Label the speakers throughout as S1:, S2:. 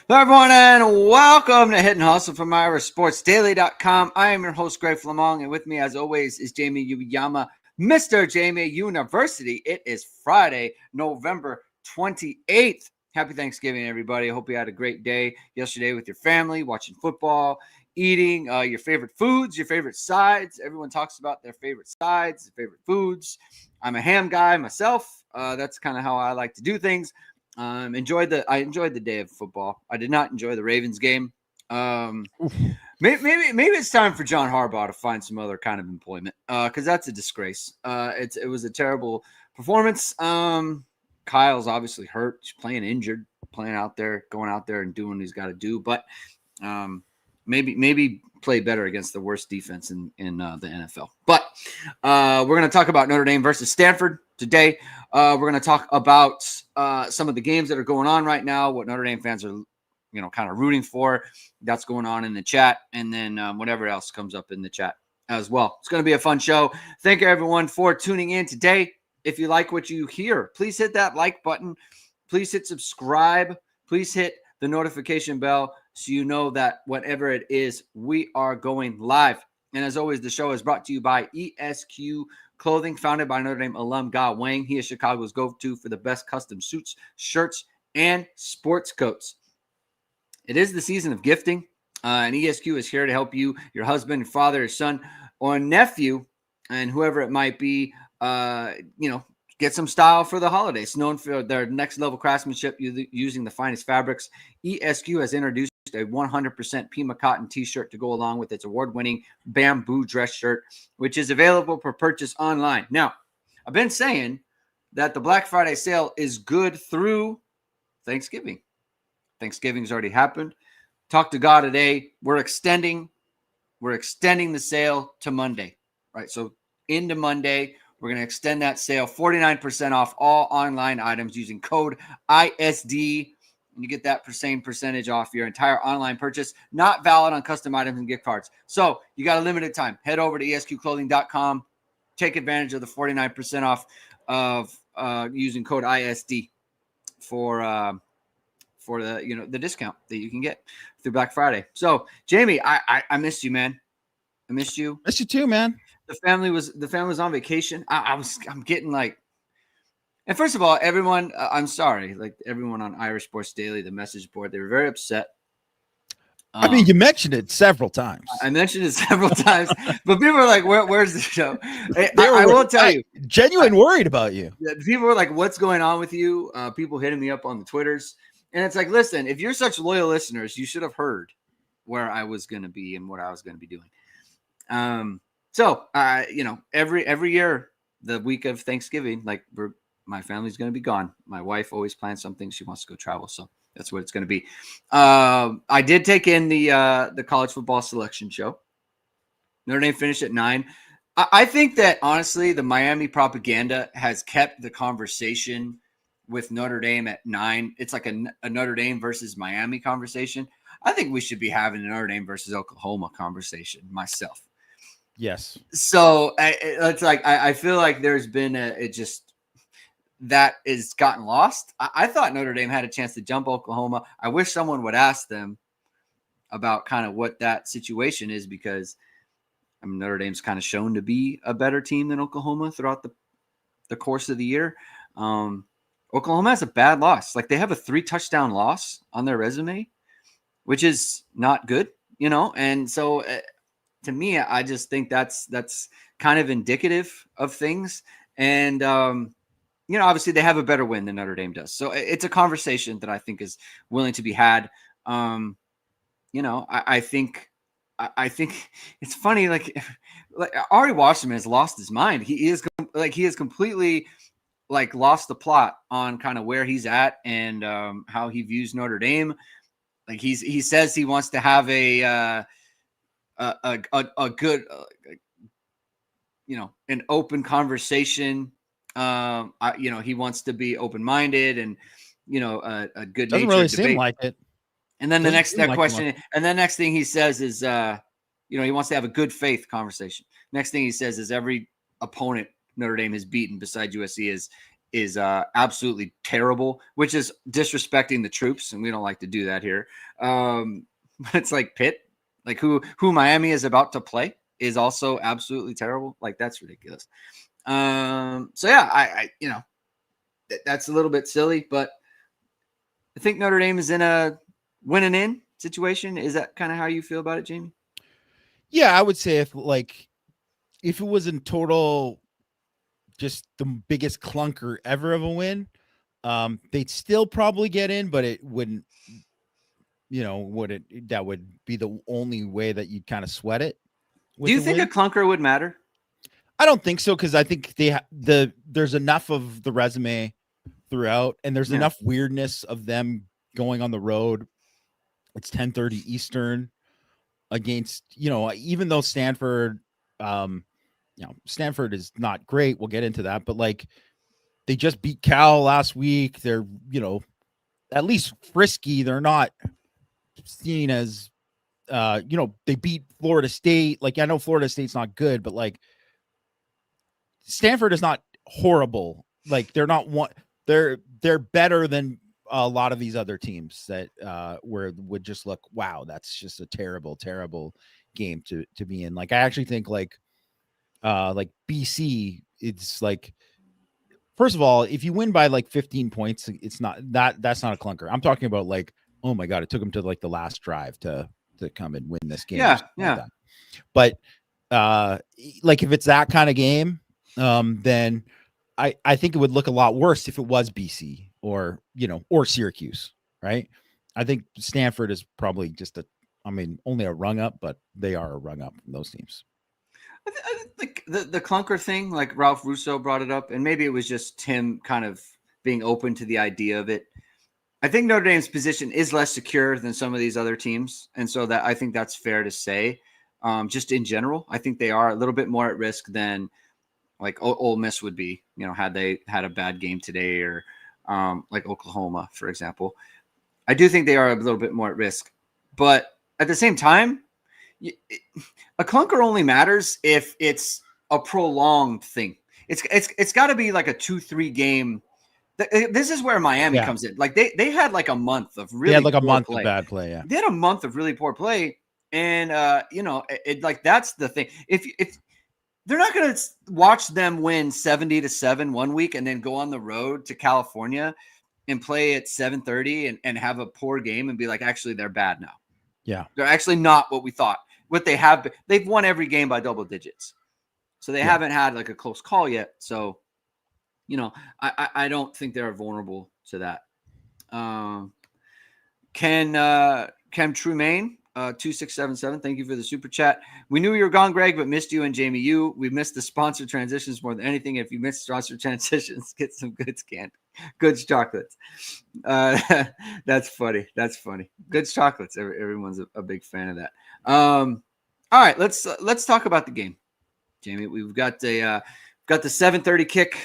S1: Hello, everyone, and welcome to Hit and Hustle from IrishSportsDaily.com. I am your host, Greg Flamong, and with me, as always, is Jamie Uyama, Mr. Jamie University. It is Friday, November 28th. Happy Thanksgiving, everybody. I hope you had a great day yesterday with your family, watching football, eating your favorite foods, your favorite sides. Everyone talks about their favorite sides, their favorite foods. I'm a ham guy myself. That's kind of how I like to do things. I enjoyed the day of football. I did not enjoy the Ravens game. Maybe it's time for John Harbaugh to find some other kind of employment because that's a disgrace. It was a terrible performance. Kyle's obviously hurt. He's playing injured, going out there and doing what he's got to do. But maybe play better against the worst defense in the NFL. But we're going to talk about Notre Dame versus Stanford today. We're going to talk about some of the games that are going on right now, what Notre Dame fans are, kind of rooting for. That's going on in the chat, and then whatever else comes up in the chat as well. It's going to be a fun show. Thank you, everyone, for tuning in today. If you like what you hear, please hit that like button. Please hit subscribe. Please hit the notification bell so you know that whatever it is, we are going live. And as always, the show is brought to you by ESQ Clothing, founded by Notre Dame alum Ge Wang. He is Chicago's go-to for the best custom suits, shirts, and sports coats. It is the season of gifting, and ESQ is here to help you, your husband, your father, your son, or nephew, and whoever it might be, get some style for the holidays. Known for their next-level craftsmanship using the finest fabrics, ESQ has introduced a 100% Pima cotton t-shirt to go along with its award-winning bamboo dress shirt, which is available for purchase online. Now, I've been saying that the Black Friday sale is good through Thanksgiving. Thanksgiving's already happened. Talk to God today. We're extending the sale to Monday, right? So into Monday, we're going to extend that sale, 49% off all online items using code ISD. And you get that same percentage off your entire online purchase, not valid on custom items and gift cards. So you got a limited time. Head over to esqclothing.com. Take advantage of the 49% off of using code ISD for the discount that you can get through Black Friday. So Jamie, I missed you, man. I missed you.
S2: Missed you too, man.
S1: The family was on vacation. I'm getting like. And first of all, everyone, I'm sorry, like everyone on Irish Sports Daily, the message board, they were very upset.
S2: I mean, you mentioned it several times.
S1: I mentioned it several times, but people were like, where's the show? I will tell you.
S2: Genuine worried about you.
S1: People were like, what's going on with you? People hitting me up on the Twitters. And it's like, listen, if you're such loyal listeners, you should have heard where I was going to be and what I was going to be doing. Every year, the week of Thanksgiving, my family's going to be gone. My wife always plans something. She wants to go travel. So that's what it's going to be. I did take in the college football selection show. Notre Dame finished at 9. I think that, honestly, the Miami propaganda has kept the conversation with Notre Dame at 9. It's like a Notre Dame versus Miami conversation. I think we should be having a Notre Dame versus Oklahoma conversation myself.
S2: Yes.
S1: So it's like I feel like there's been that is gotten lost. I thought Notre Dame had a chance to jump Oklahoma. I wish someone would ask them about kind of what that situation is, because Notre Dame's kind of shown to be a better team than Oklahoma throughout the course of the year. Oklahoma has a bad loss. Like, they have a 3-touchdown loss on their resume, which is not good, And so to me, I just think that's kind of indicative of things. And, obviously they have a better win than Notre Dame does. So it's a conversation that I think is willing to be had. I think it's funny. Like Ari Wasserman has lost his mind. He has completely lost the plot on kind of where he's at and how he views Notre Dame. Like he says he wants to have a good, an open conversation. He wants to be open-minded and, a good
S2: doesn't really seem like it.
S1: And then the next thing he says is, he wants to have a good faith conversation. Next thing he says is every opponent Notre Dame has beaten besides USC is absolutely terrible, which is disrespecting the troops, and we don't like to do that here. But it's like Pitt, like who Miami is about to play is also absolutely terrible. Like that's ridiculous. So yeah, I that's a little bit silly, but I think Notre Dame is in a winning in situation. Is that kind of how you feel about it, Jamie?
S2: Yeah, I would say if it was in total just the biggest clunker ever of a win, they'd still probably get in, but it wouldn't, that would be the only way that you'd kind of sweat it.
S1: Do you think a clunker would matter?
S2: I don't think so, because I think there's enough of the resume throughout, and there's enough weirdness of them going on the road. It's 10:30 Eastern against, even though Stanford, Stanford is not great. We'll get into that, but like they just beat Cal last week. They're, at least frisky. They're not seen as, they beat Florida State. Like, I know Florida State's not good, but like Stanford is not horrible. Like they're better than a lot of these other teams that would just look, wow, that's just a terrible, terrible game to be in. Like I actually think like BC, it's like, first of all, if you win by like 15 points, it's not that's not a clunker. I'm talking about like, oh my God, it took them to like the last drive to come and win this game.
S1: Yeah.
S2: Like but like if it's that kind of game, then I think it would look a lot worse if it was BC or Syracuse, right? I think Stanford is probably just only a rung up, but they are a rung up from those teams.
S1: I think the clunker thing, like Ralph Russo brought it up, and maybe it was just him kind of being open to the idea of it. I think Notre Dame's position is less secure than some of these other teams, and so that I think that's fair to say. Just in general, I think they are a little bit more at risk than like Ole Miss would be, had they had a bad game today, or like Oklahoma, for example. I do think they are a little bit more at risk, but at the same time, a clunker only matters if it's a prolonged thing. It's got to be like a 2-3 game. This is where Miami comes in. Like they had like a month of really
S2: like a month
S1: play.
S2: of bad play. Yeah,
S1: they had a month of really poor play, and like that's the thing. If they're not going to watch them win 70-7 one week and then go on the road to California and play at 7:30 and have a poor game and be like, actually, they're bad now.
S2: Yeah,
S1: they're actually not what we thought. What they have, they've won every game by double digits. So they haven't had like a close call yet. So, I don't think they're vulnerable to that. Cam Trumaine, 2677. Thank you for the super chat. We knew you were gone, Greg, but missed you and Jamie U. We missed the sponsor transitions more than anything. If you missed sponsor transitions, get some Goods chocolates. That's funny. Goods chocolates. Everyone's a big fan of that. All right, let's talk about the game, Jamie. We've got the 7:30 kick,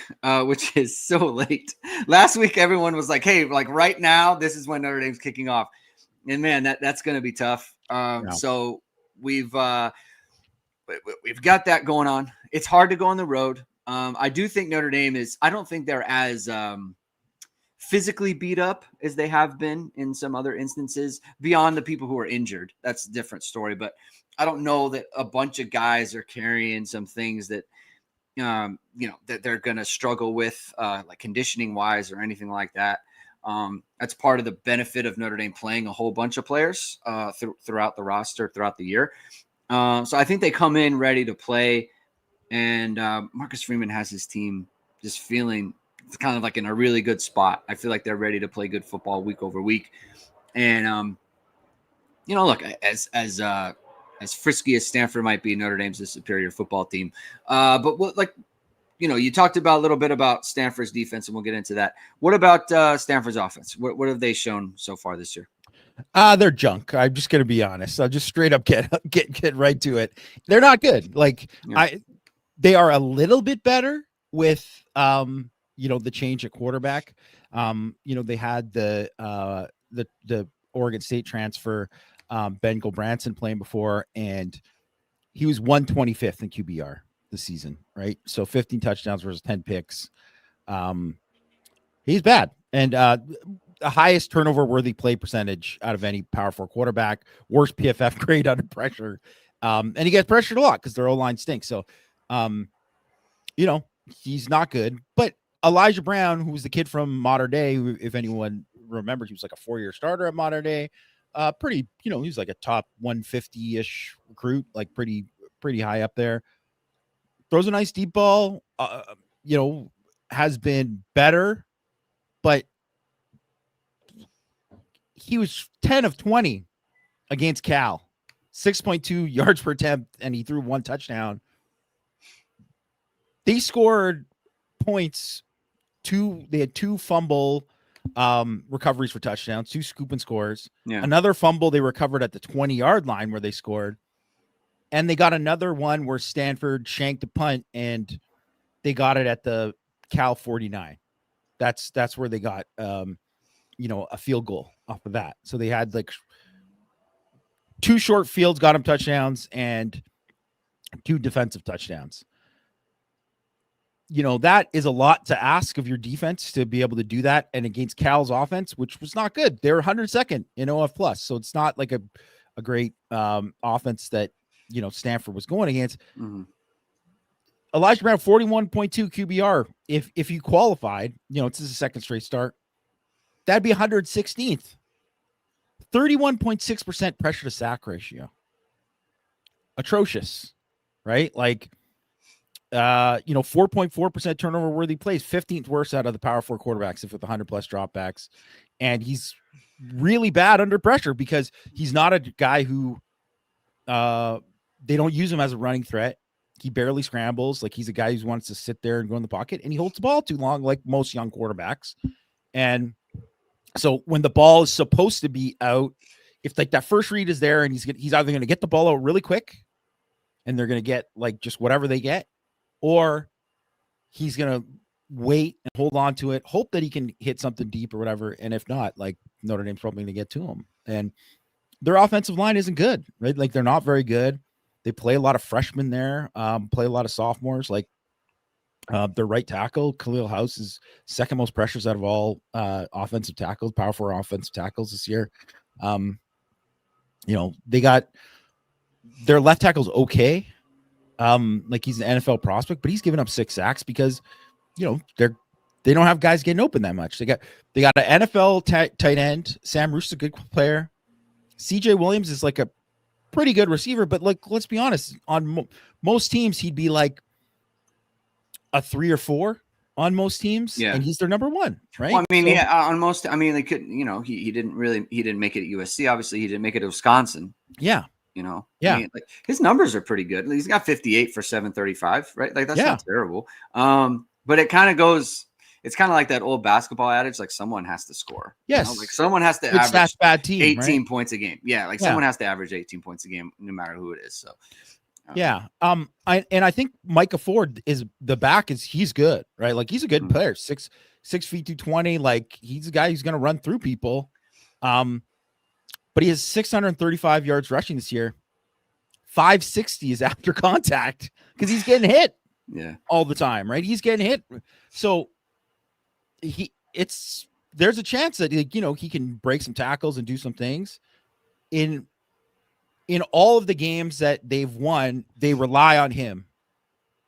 S1: which is so late. Last week, everyone was like, "Hey, like right now, this is when Notre Dame's kicking off," and man, that's going to be tough. So we've got that going on. It's hard to go on the road. I do think Notre Dame is. I don't think they're as physically beat up as they have been in some other instances. Beyond the people who are injured, that's a different story. But I don't know that a bunch of guys are carrying some things that. That they're going to struggle with, like conditioning wise or anything like that. That's part of the benefit of Notre Dame playing a whole bunch of players throughout the roster throughout the year. So I think they come in ready to play, and Marcus Freeman has his team just feeling kind of like in a really good spot. I feel like they're ready to play good football week over week. And, look, as frisky as Stanford might be, Notre Dame's a superior football team. But you talked about a little bit about Stanford's defense, and we'll get into that. What about Stanford's offense? What have they shown so far this year?
S2: They're junk. I'm just going to be honest. I'll just straight up get right to it. They're not good. Like they are a little bit better with, the change at quarterback. They had the Oregon State transfer, Ben Gulbranson playing before, and he was 125th in QBR this season, right? So 15 touchdowns versus 10 picks. He's bad. And the highest turnover worthy play percentage out of any Power 4 quarterback, worst PFF grade under pressure. And he gets pressured a lot because their O-line stinks. So, he's not good. But Elijah Brown, who was the kid from Modern Day, who, if anyone remembers, he was like a 4-year starter at Modern Day. Pretty, he was like a top 150-ish recruit, like pretty high up there. Throws a nice deep ball, has been better, but he was 10 of 20 against Cal, 6.2 yards per attempt, and he threw 1 touchdown. They scored points. They had 2 fumble recoveries for touchdowns, 2 scoop and scores.
S1: Yeah.
S2: Another fumble they recovered at the 20-yard line where they scored. And they got another one where Stanford shanked a punt and they got it at the Cal 49. That's where they got a field goal off of that. So they had like 2 short fields got them touchdowns and 2 defensive touchdowns. That is a lot to ask of your defense to be able to do that. And against Cal's offense, which was not good, they were 102nd in OF plus. So it's not like a great offense that, Stanford was going against.
S1: Mm-hmm.
S2: Elijah Brown, 41.2 QBR. If you qualified, it's his second straight start, that'd be 116th. 31.6% pressure to sack ratio. Atrocious, right? Like, 4.4% turnover worthy plays, 15th worst out of the Power 4 quarterbacks with 100 plus dropbacks. And he's really bad under pressure because he's not a guy who they don't use him as a running threat. He barely scrambles. Like, he's a guy who wants to sit there and go in the pocket, and he holds the ball too long, like most young quarterbacks. And so when the ball is supposed to be out, if like that first read is there and he's either going to get the ball out really quick and they're going to get like just whatever they get, or he's going to wait and hold on to it, hope that he can hit something deep or whatever. And if not, like, Notre Dame's probably going to get to him. And their offensive line isn't good, right? Like, they're not very good. They play a lot of freshmen there, play a lot of sophomores. Like, their right tackle, Khalil House, is second most pressures out of all offensive tackles, Power 4 offensive tackles this year. They got their left tackle's okay. Like, he's an NFL prospect, but he's given up 6 sacks because, they don't have guys getting open that much. They got an NFL tight end. Sam Roos is a good player. CJ Williams is like a pretty good receiver, but like, let's be honest, on most teams, he'd be like a 3 or 4 on most teams. Yeah. And he's their number 1, right?
S1: Well, I mean, on most, I mean, they couldn't, he didn't make it at USC. Obviously he didn't make it at Wisconsin.
S2: Yeah.
S1: Yeah.
S2: I
S1: mean, like, his numbers are pretty good. He's got 58 for 735, right? Like, that's not terrible. But it kind of goes, it's kind of like that old basketball adage, like someone has to score.
S2: Yes.
S1: Like, someone has to average
S2: bad team,
S1: 18 points a game. Yeah. Like, someone has to average 18 points a game, no matter who it is. So,
S2: I think Micah Ford is the back he's good, right? Like, he's a good player, 6 feet 220. Like, he's a guy who's going to run through people. But he has 635 yards rushing this year. 560 is after contact because he's getting hit all the time, right? He's getting hit. So there's a chance that, he can break some tackles and do some things. In all of the games that they've won, they rely on him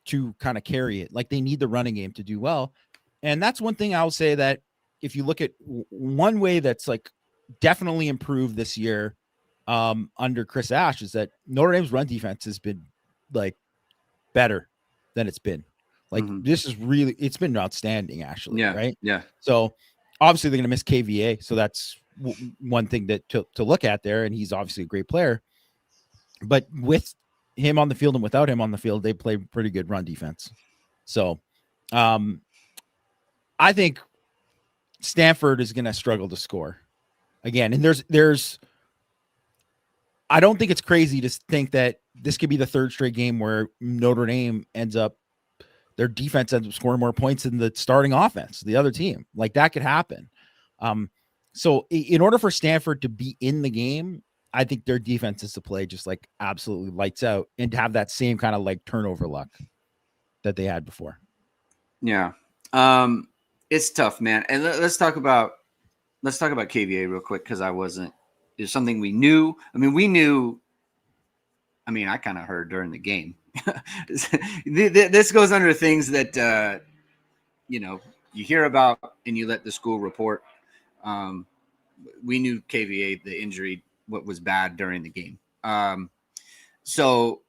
S2: to kind of carry it. Like, they need the running game to do well. And that's one thing I'll say, that if you look at one way that's like definitely improved this year under Chris Ash, is that Notre Dame's run defense has been like better than it's been. Like, this is really, it's been outstanding, actually.
S1: Yeah.
S2: Right.
S1: Yeah.
S2: So obviously they're going to miss KVA. So that's one thing that to look at there. And he's obviously a great player, but with him on the field and without him on the field, they play pretty good run defense. So I think Stanford is going to struggle to score again. And there's, I don't think it's crazy to think that this could be the 3rd straight game where Notre Dame their defense ends up scoring more points than the starting offense, the other team. Like, that could happen. So in order for Stanford to be in the game, I think their defense is to play just like absolutely lights out and to have that same kind of like turnover luck that they had before.
S1: Yeah. It's tough, man. And let's talk about KVA real quick because it's something we knew. I mean, we knew. I mean, I kind of heard during the game. This goes under things that you hear about and you let the school report. We knew KVA, the injury, what was bad during the game. So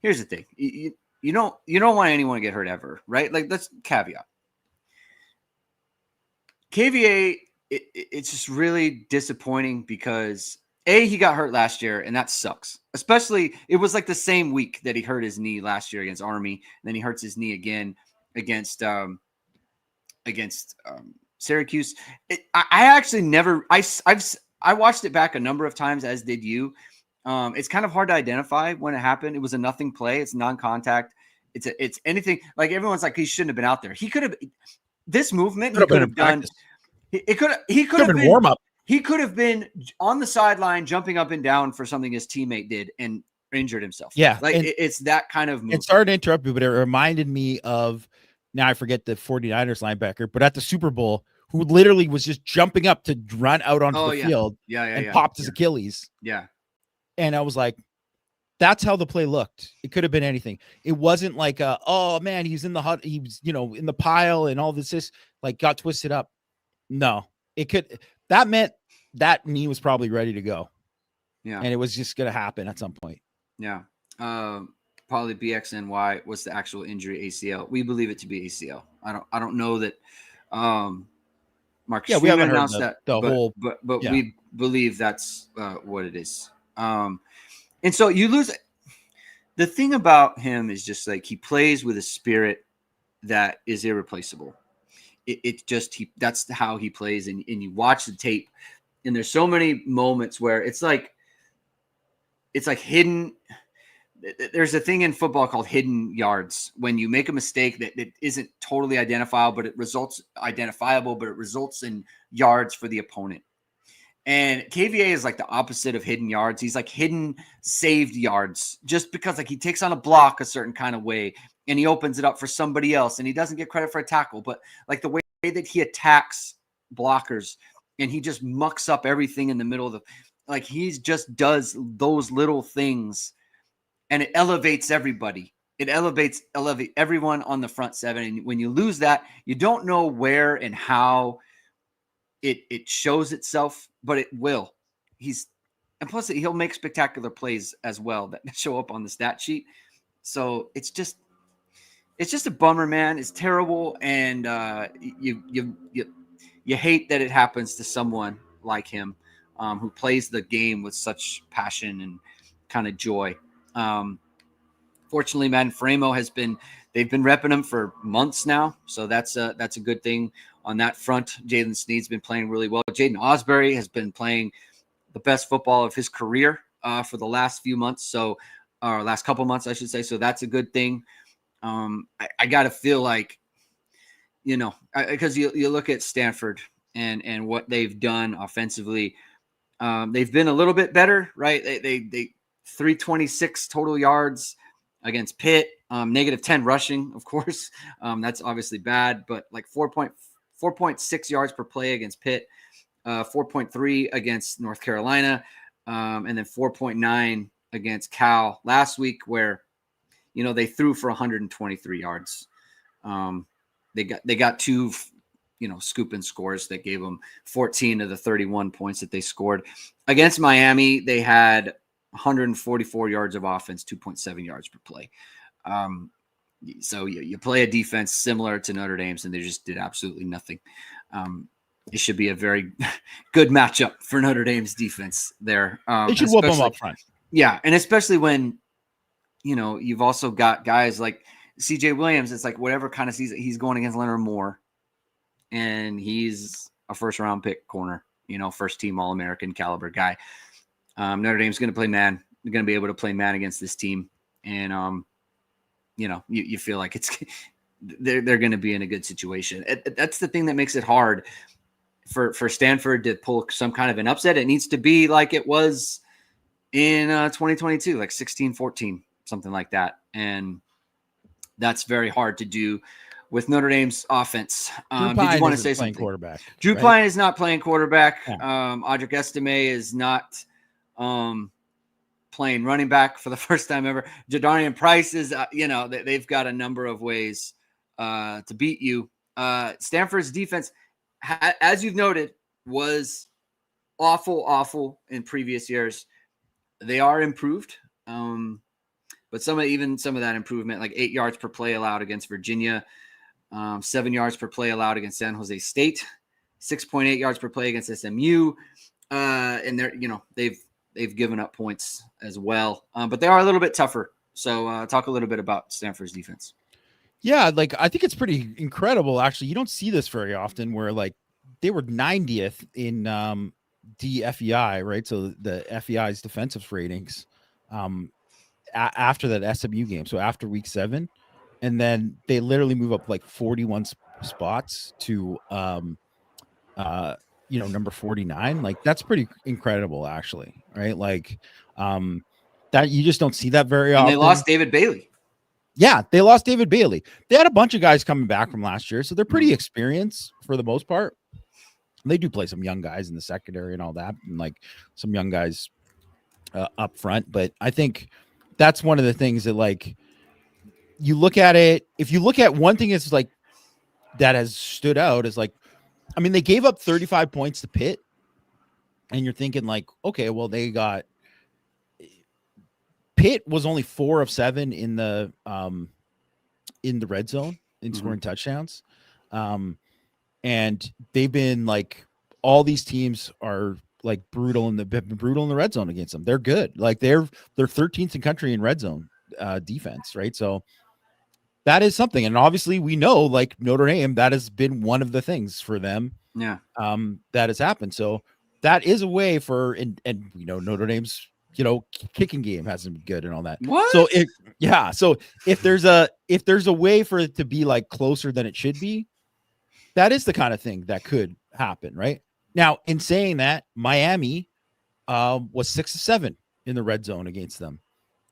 S1: here's the thing: you don't want anyone to get hurt ever, right? Like, let's caveat. KVA, it's just really disappointing because he got hurt last year, and that sucks. Especially, it was like the same week that he hurt his knee last year against Army, and then he hurts his knee again against Syracuse. I actually never. I watched it back a number of times, as did you. It's kind of hard to identify when it happened. It was a nothing play. It's non-contact. It's anything. Like, everyone's like, he shouldn't have been out there. He could have. This movement he could have done. He could have been
S2: warm up.
S1: He could have been on the sideline jumping up and down for something his teammate did and injured himself.
S2: Yeah,
S1: like it's that kind of movement.
S2: And sorry to interrupt you, but it reminded me of, now I forget the 49ers linebacker, but at the Super Bowl, who literally was just jumping up to run out onto the field and popped his Achilles.
S1: Yeah.
S2: And I was like, that's how the play looked. It could have been anything. It wasn't like, oh man, he's in the hut. He was, in the pile and all this like got twisted up. No, that meant that knee was probably ready to go.
S1: Yeah.
S2: And it was just going to happen at some point.
S1: Yeah. Probably BXNY was the actual injury, ACL. We believe it to be ACL. I don't know that, Marcus
S2: we haven't
S1: announced
S2: heard
S1: but we believe that's what it is. And so you lose. The thing about him is just like, he plays with a spirit that is irreplaceable. That's how he plays. And you watch the tape, and there's so many moments where it's like hidden. There's a thing in football called hidden yards. When you make a mistake that isn't totally identifiable, but it results in yards for the opponent. And KVA is like the opposite of hidden yards. He's like hidden saved yards, just because like he takes on a block a certain kind of way and he opens it up for somebody else, and he doesn't get credit for a tackle, but like the way that he attacks blockers and he just mucks up everything in the middle of like he just does those little things, and it elevates everybody. It elevates everyone on the front seven. And when you lose that, you don't know where and how it shows itself, but it will. And plus he'll make spectacular plays as well that show up on the stat sheet. So it's just a bummer, man. It's terrible. And you hate that it happens to someone like him, who plays the game with such passion and kind of joy. Fortunately, man, Framo they've been repping him for months now. So that's a good thing on that front. Jalen Sneed's been playing really well. Jaden Osbury has been playing the best football of his career for the last few months. So, or last couple months, I should say. So that's a good thing. I got to feel like, because you look at Stanford and what they've done offensively. They've been a little bit better, right? They 326 total yards against Pitt, -10 rushing, of course. That's obviously bad, but like 4.6 yards per play against Pitt, 4.3 against North Carolina, and then 4.9 against Cal last week, where they threw for 123 yards. They got two scoop and scores that gave them 14 of the 31 points that they scored. Against Miami, they had 144 yards of offense, 2.7 yards per play. So you play a defense similar to Notre Dame's, and they just did absolutely nothing. It should be a very good matchup for Notre Dame's defense there.
S2: They should whoop them up front.
S1: Yeah, and especially when, you've also got guys like CJ Williams. It's like whatever kind of season he's going against Leonard Moore, and he's a first-round pick corner, first-team All-American caliber guy. Notre Dame's going to play man. They're going to be able to play man against this team, and you feel like they're going to be in a good situation. That's the thing that makes it hard for Stanford to pull some kind of an upset. It needs to be like it was in 2022, like 16-14, something like that, and that's very hard to do with Notre Dame's offense.
S2: Drew
S1: Did
S2: Pine
S1: you want to
S2: isn't
S1: say
S2: playing
S1: something?
S2: quarterback.
S1: Drew
S2: right?
S1: Pine is not playing quarterback.
S2: Yeah.
S1: Audric Estime is not playing running back for the first time ever. Jadarian Price is, they've got a number of ways to beat you. Stanford's defense, as you've noted, was awful in previous years. They are improved, but some of that improvement, like 8 yards per play allowed against Virginia, 7 yards per play allowed against San Jose State, 6.8 yards per play against SMU, and they've given up points as well, but they are a little bit tougher. So talk a little bit about Stanford's defense.
S2: Yeah, like I think it's pretty incredible. Actually, you don't see this very often where like they were 90th in DFEI, right? So the FEI's defensive ratings after that SMU game. So after week 7, and then they literally move up like 41 spots to number 49. Like that's pretty incredible actually, right? Like that you just don't see that very often.
S1: And they lost David Bailey.
S2: Yeah, they lost David Bailey. They had a bunch of guys coming back from last year, so they're pretty experienced for the most part. They do play some young guys in the secondary and all that, and like some young guys up front. But I think that's one of the things that like you look at it. If you look at one thing is like that has stood out is like, I mean, they gave up 35 points to Pitt, and you're thinking like, okay, well they got. Pitt was only 4 of 7 in the red zone in scoring touchdowns. And they've been like all these teams are like brutal in the red zone against them. They're good. Like they're 13th in country in red zone defense, right? So that is something. And obviously we know like Notre Dame, that has been one of the things for them.
S1: Yeah.
S2: That has happened. So that is a way for and Notre Dame's kicking game hasn't been good and all that.
S1: What?
S2: So if there's a way for it to be like closer than it should be, that is the kind of thing that could happen, right? Now, in saying that, Miami was 6 of 7 in the red zone against them.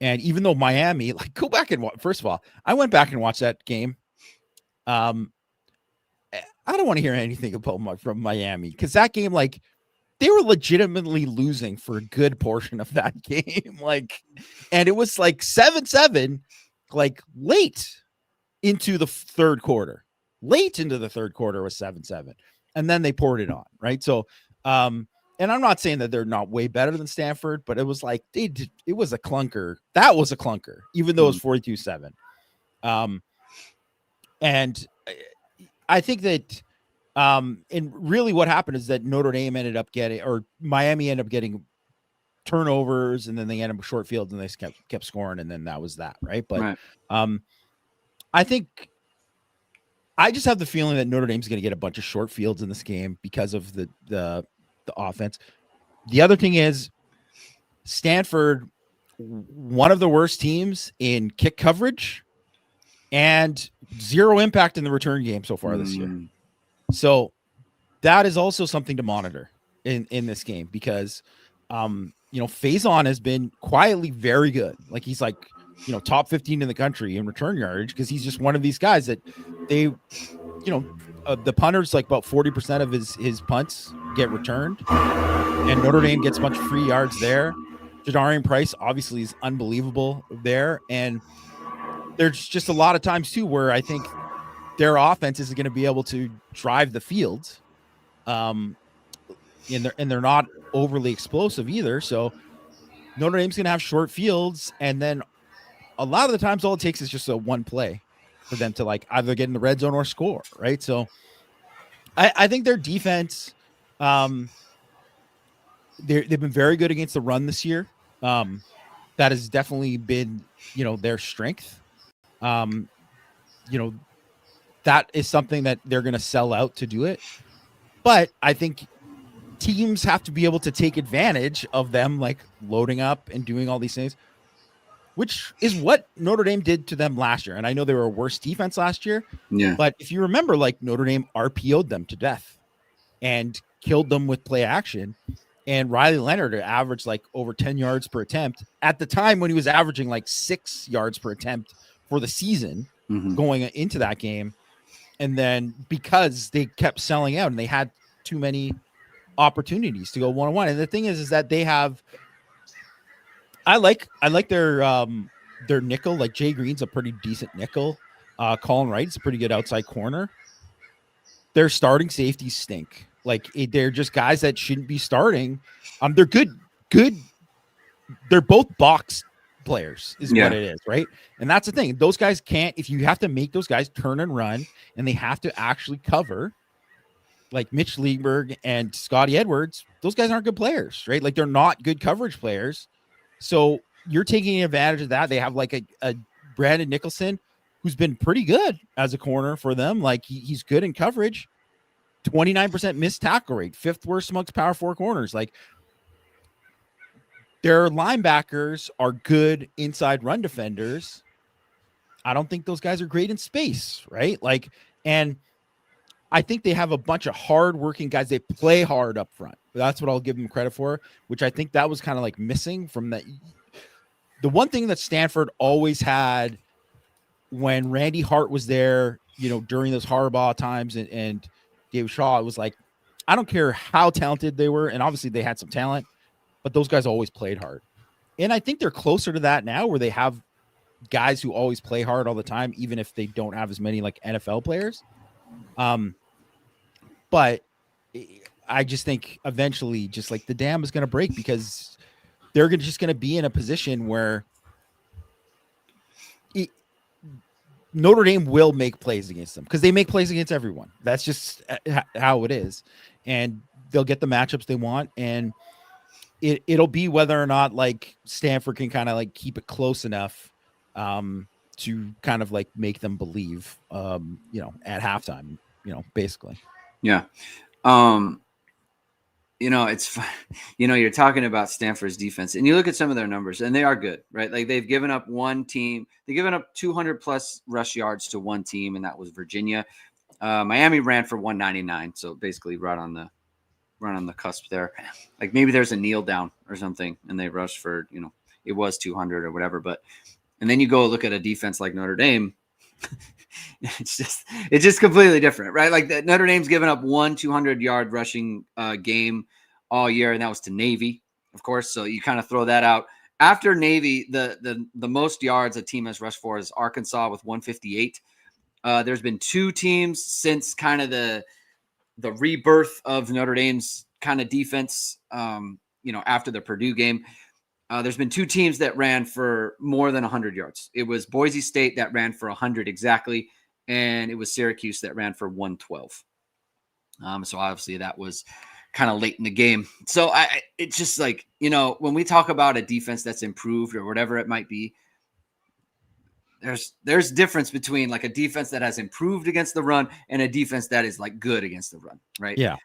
S2: And even though Miami, like go back and first of all, I went back and watched that game. I don't want to hear anything about from Miami because that game, like, they were legitimately losing for a good portion of that game. Like, and it was like 7-7, like late into the third quarter. Late into the third quarter was 7-7. And then they poured it on, right? So, and I'm not saying that they're not way better than Stanford, but it was like it was a clunker. That was a clunker, even though it was 42-7. And I think that and really what happened is that Miami ended up getting turnovers, and then they ended up short fields, and they kept scoring, and then that was that, right? But I think I just have the feeling that Notre Dame's going to get a bunch of short fields in this game because of the offense. The other thing is Stanford, one of the worst teams in kick coverage and zero impact in the return game so far this year. So that is also something to monitor in this game because, Faison has been quietly very good. Like he's like, top 15 in the country in return yardage because he's just one of these guys that they, the punters, like about 40% of his punts get returned, and Notre Dame gets a bunch of free yards there. Jadarian Price obviously is unbelievable there, and there's just a lot of times too where I think their offense isn't going to be able to drive the field, and they're not overly explosive either. So Notre Dame's going to have short fields, and then a lot of the times all it takes is just a one play for them to like either get in the red zone or score, right? So I think their defense, they've been very good against the run this year. That has definitely been, their strength. That is something that they're going to sell out to do it. But I think teams have to be able to take advantage of them, like loading up and doing all these things, which is what Notre Dame did to them last year. And I know they were a worse defense last year.
S1: Yeah.
S2: But if you remember, like Notre Dame RPO'd them to death and killed them with play action. And Riley Leonard averaged like over 10 yards per attempt at the time when he was averaging like 6 yards per attempt for the season going into that game. And then because they kept selling out and they had too many opportunities to go one-on-one. And the thing is that they have, I like their nickel. Like Jay Green's a pretty decent nickel. Colin Wright's a pretty good outside corner. Their starting safeties stink. Like they're just guys that shouldn't be starting. They're good. They're both box players is what it is, right? And that's the thing. Those guys can't, if you have to make those guys turn and run and they have to actually cover, like Mitch Lieberg and Scotty Edwards, those guys aren't good players, right? Like they're not good coverage players. So you're taking advantage of that. They have like a Brandon Nicholson who's been pretty good as a corner for them. Like he's good in coverage, 29% missed tackle rate, 5th worst amongst power 4 corners. Like their linebackers are good inside run defenders. I don't think those guys are great in space, right? Like, and I think they have a bunch of hard-working guys. They play hard up front. That's what I'll give them credit for, which I think that was kind of like missing from that. The one thing that Stanford always had when Randy Hart was there, during those Harbaugh times and David Shaw, it was like, I don't care how talented they were. And obviously they had some talent, but those guys always played hard. And I think they're closer to that now where they have guys who always play hard all the time, even if they don't have as many like NFL players. But I just think eventually just like the dam is going to break because they're just going to be in a position where Notre Dame will make plays against them because they make plays against everyone. That's just how it is. And they'll get the matchups they want. And it'll be whether or not like Stanford can kind of like keep it close enough to kind of like make them believe, at halftime, basically.
S1: Yeah. It's, you're talking about Stanford's defense and you look at some of their numbers and they are good, right? Like they've given up 200 plus rush yards to one team. And that was Virginia. Miami ran for 199. So basically right on the cusp there. Like maybe there's a kneel down or something and they rushed for, it was 200 or whatever. And then you go look at a defense like Notre Dame. It's just completely different, right? Like Notre Dame's given up 200-yard rushing game all year, and that was to Navy, of course. So you kind of throw that out. After Navy, the most yards a team has rushed for is Arkansas with 158. There's been 2 teams since kind of the rebirth of Notre Dame's kind of defense. After the Purdue game. There's been 2 teams that ran for more than 100 yards. It was Boise State that ran for 100 exactly, and it was Syracuse that ran for 112. So obviously that was kind of late in the game. So it's just like, when we talk about a defense that's improved or whatever it might be, there's difference between like a defense that has improved against the run and a defense that is like good against the run, right?
S2: Yeah.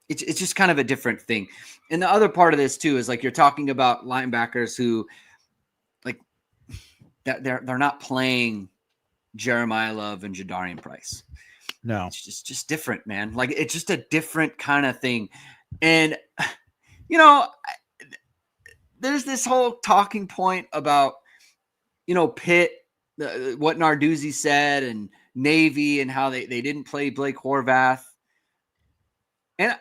S1: It's just kind of a different thing. And the other part of this too is like you're talking about linebackers who like they're not playing Jeremiah Love and Jadarian Price.
S2: No,
S1: it's just different, man. Like it's just a different kind of thing. And there's this whole talking point about Pitt, what Narduzzi said, and Navy, and how they didn't play Blake Horvath. And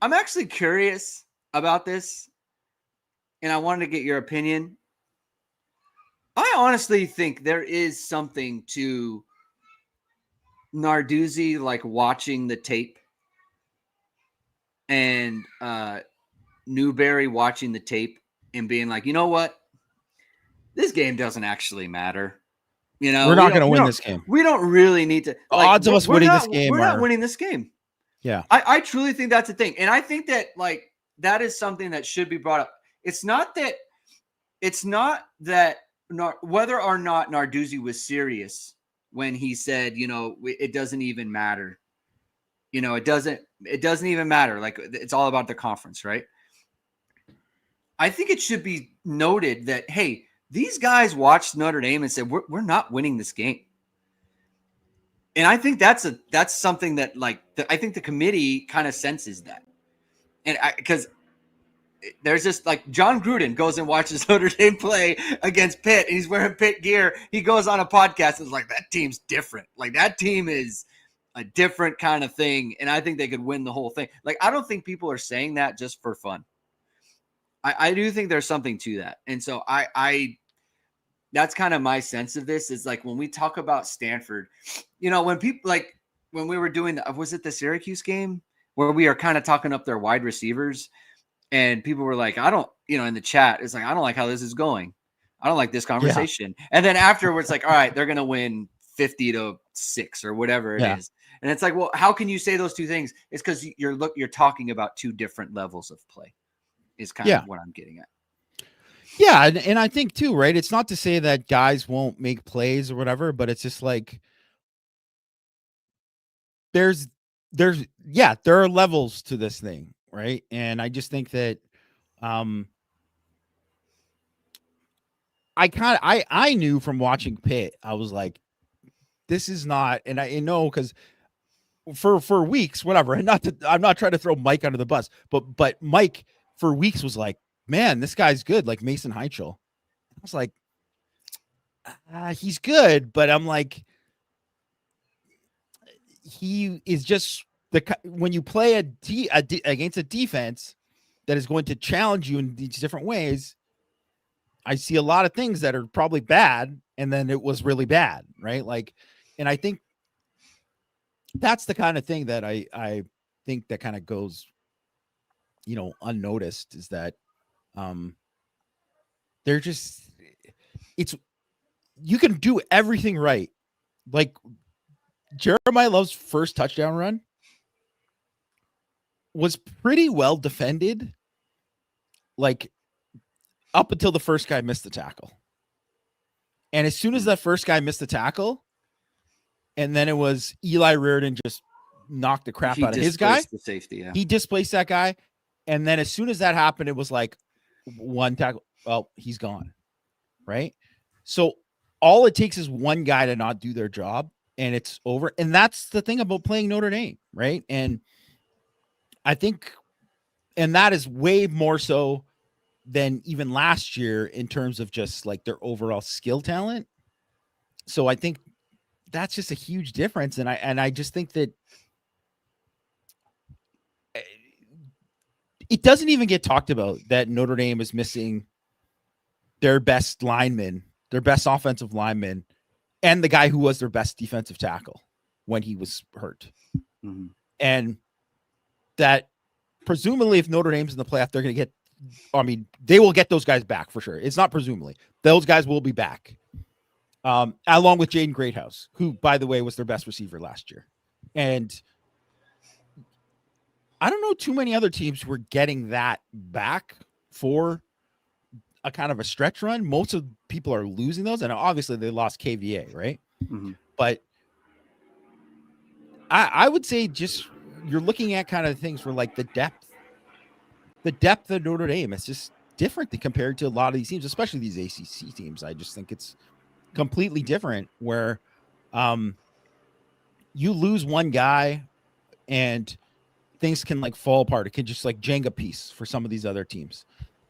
S1: I'm actually curious about this, and I wanted to get your opinion. I honestly think there is something to Narduzzi like watching the tape and Newberry watching the tape and being like, you know what? This game doesn't actually matter.
S2: We're not going to win this game.
S1: We don't really need to.
S2: Like, odds of us winning this game.
S1: We're not winning this game.
S2: Yeah.
S1: I truly think that's a thing. And I think that like that is something that should be brought up. It's not that whether or not Narduzzi was serious when he said, it doesn't even matter. It doesn't even matter. Like it's all about the conference, right? I think it should be noted that, hey, these guys watched Notre Dame and said, we're not winning this game. And I think that's something that like I think the committee kind of senses that. And because there's just like John Gruden goes and watches Notre Dame play against Pitt, and he's wearing Pitt gear. He goes on a podcast and is like, that team's different. Like, that team is a different kind of thing, and I think they could win the whole thing. Like, I don't think people are saying that just for fun. I do think there's something to that. And so I that's kind of my sense of this is like when we talk about Stanford, you know, when people like when we were doing was it the Syracuse game where we are kind of talking up their wide receivers and people were like, I don't, you know, in the chat, it's like, I don't like how this is going. I don't like this conversation. Yeah. And then afterwards, like, all right, they're going to win 50-6 or whatever it is. And it's like, well, how can you say those two things? It's because you're talking about two different levels of play is kind of what I'm getting at.
S2: Yeah. And I think too, right. It's not to say that guys won't make plays or whatever, but it's just like, there are levels to this thing. Right. And I just think that, I knew from watching Pitt, I was like, this is not, and I know because for weeks, whatever, and I'm not trying to throw Mike under the bus, but Mike for weeks was like, man, this guy's good, like Mason Heichel. I was like, he's good, but I'm like, he is just when you play against a defense that is going to challenge you in these different ways. I see a lot of things that are probably bad, and then it was really bad, right? Like, and I think that's the kind of thing that I think that kind of goes, you know, unnoticed is that they're just, you can do everything right. Like Jeremiah Love's first touchdown run was pretty well defended, like up until the first guy missed the tackle. And as soon as that first guy missed the tackle, and then it was Eli Reardon just knocked the crap out of his guy.
S1: The safety, yeah.
S2: He displaced that guy. And then as soon as that happened, it was like one tackle. Well, he's gone. Right. So all it takes is one guy to not do their job and it's over. And that's the thing about playing Notre Dame. Right. And I think, and that is way more so than even last year in terms of just like their overall skill talent. So I think that's just a huge difference. And I just think that it doesn't even get talked about that Notre Dame is missing their best lineman, their best offensive lineman, and the guy who was their best defensive tackle when he was hurt. Mm-hmm. And that presumably if Notre Dame's in the playoff, they're going to get, I mean, they will get those guys back for sure. It's not presumably. Those guys will be back. Along with Jaden Greathouse, who, by the way, was their best receiver last year. And I don't know too many other teams who are getting that back for a kind of a stretch run. Most of people are losing those, and obviously they lost KVA, right? Mm-hmm. But I would say just you're looking at kind of things where like the depth of Notre Dame is just different compared to a lot of these teams, especially these ACC teams. I just think it's completely different where you lose one guy and things can like fall apart. It can just like Jenga piece for some of these other teams.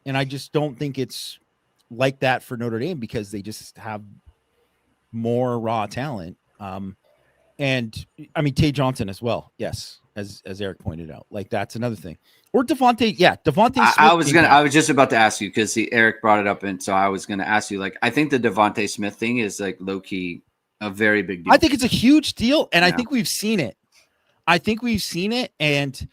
S2: And I just don't think it's like that for Notre Dame because they just have more raw talent. And I mean, Tay Johnson as well. Yes. As Eric pointed out, like that's another thing. Or Devontae. Yeah. Devontae Smith.
S1: I was just about to ask you because Eric brought it up. And so I was going to ask you, like, I think the Devontae Smith thing is like low key a very big deal.
S2: I think it's a huge deal. And I think we've seen it. And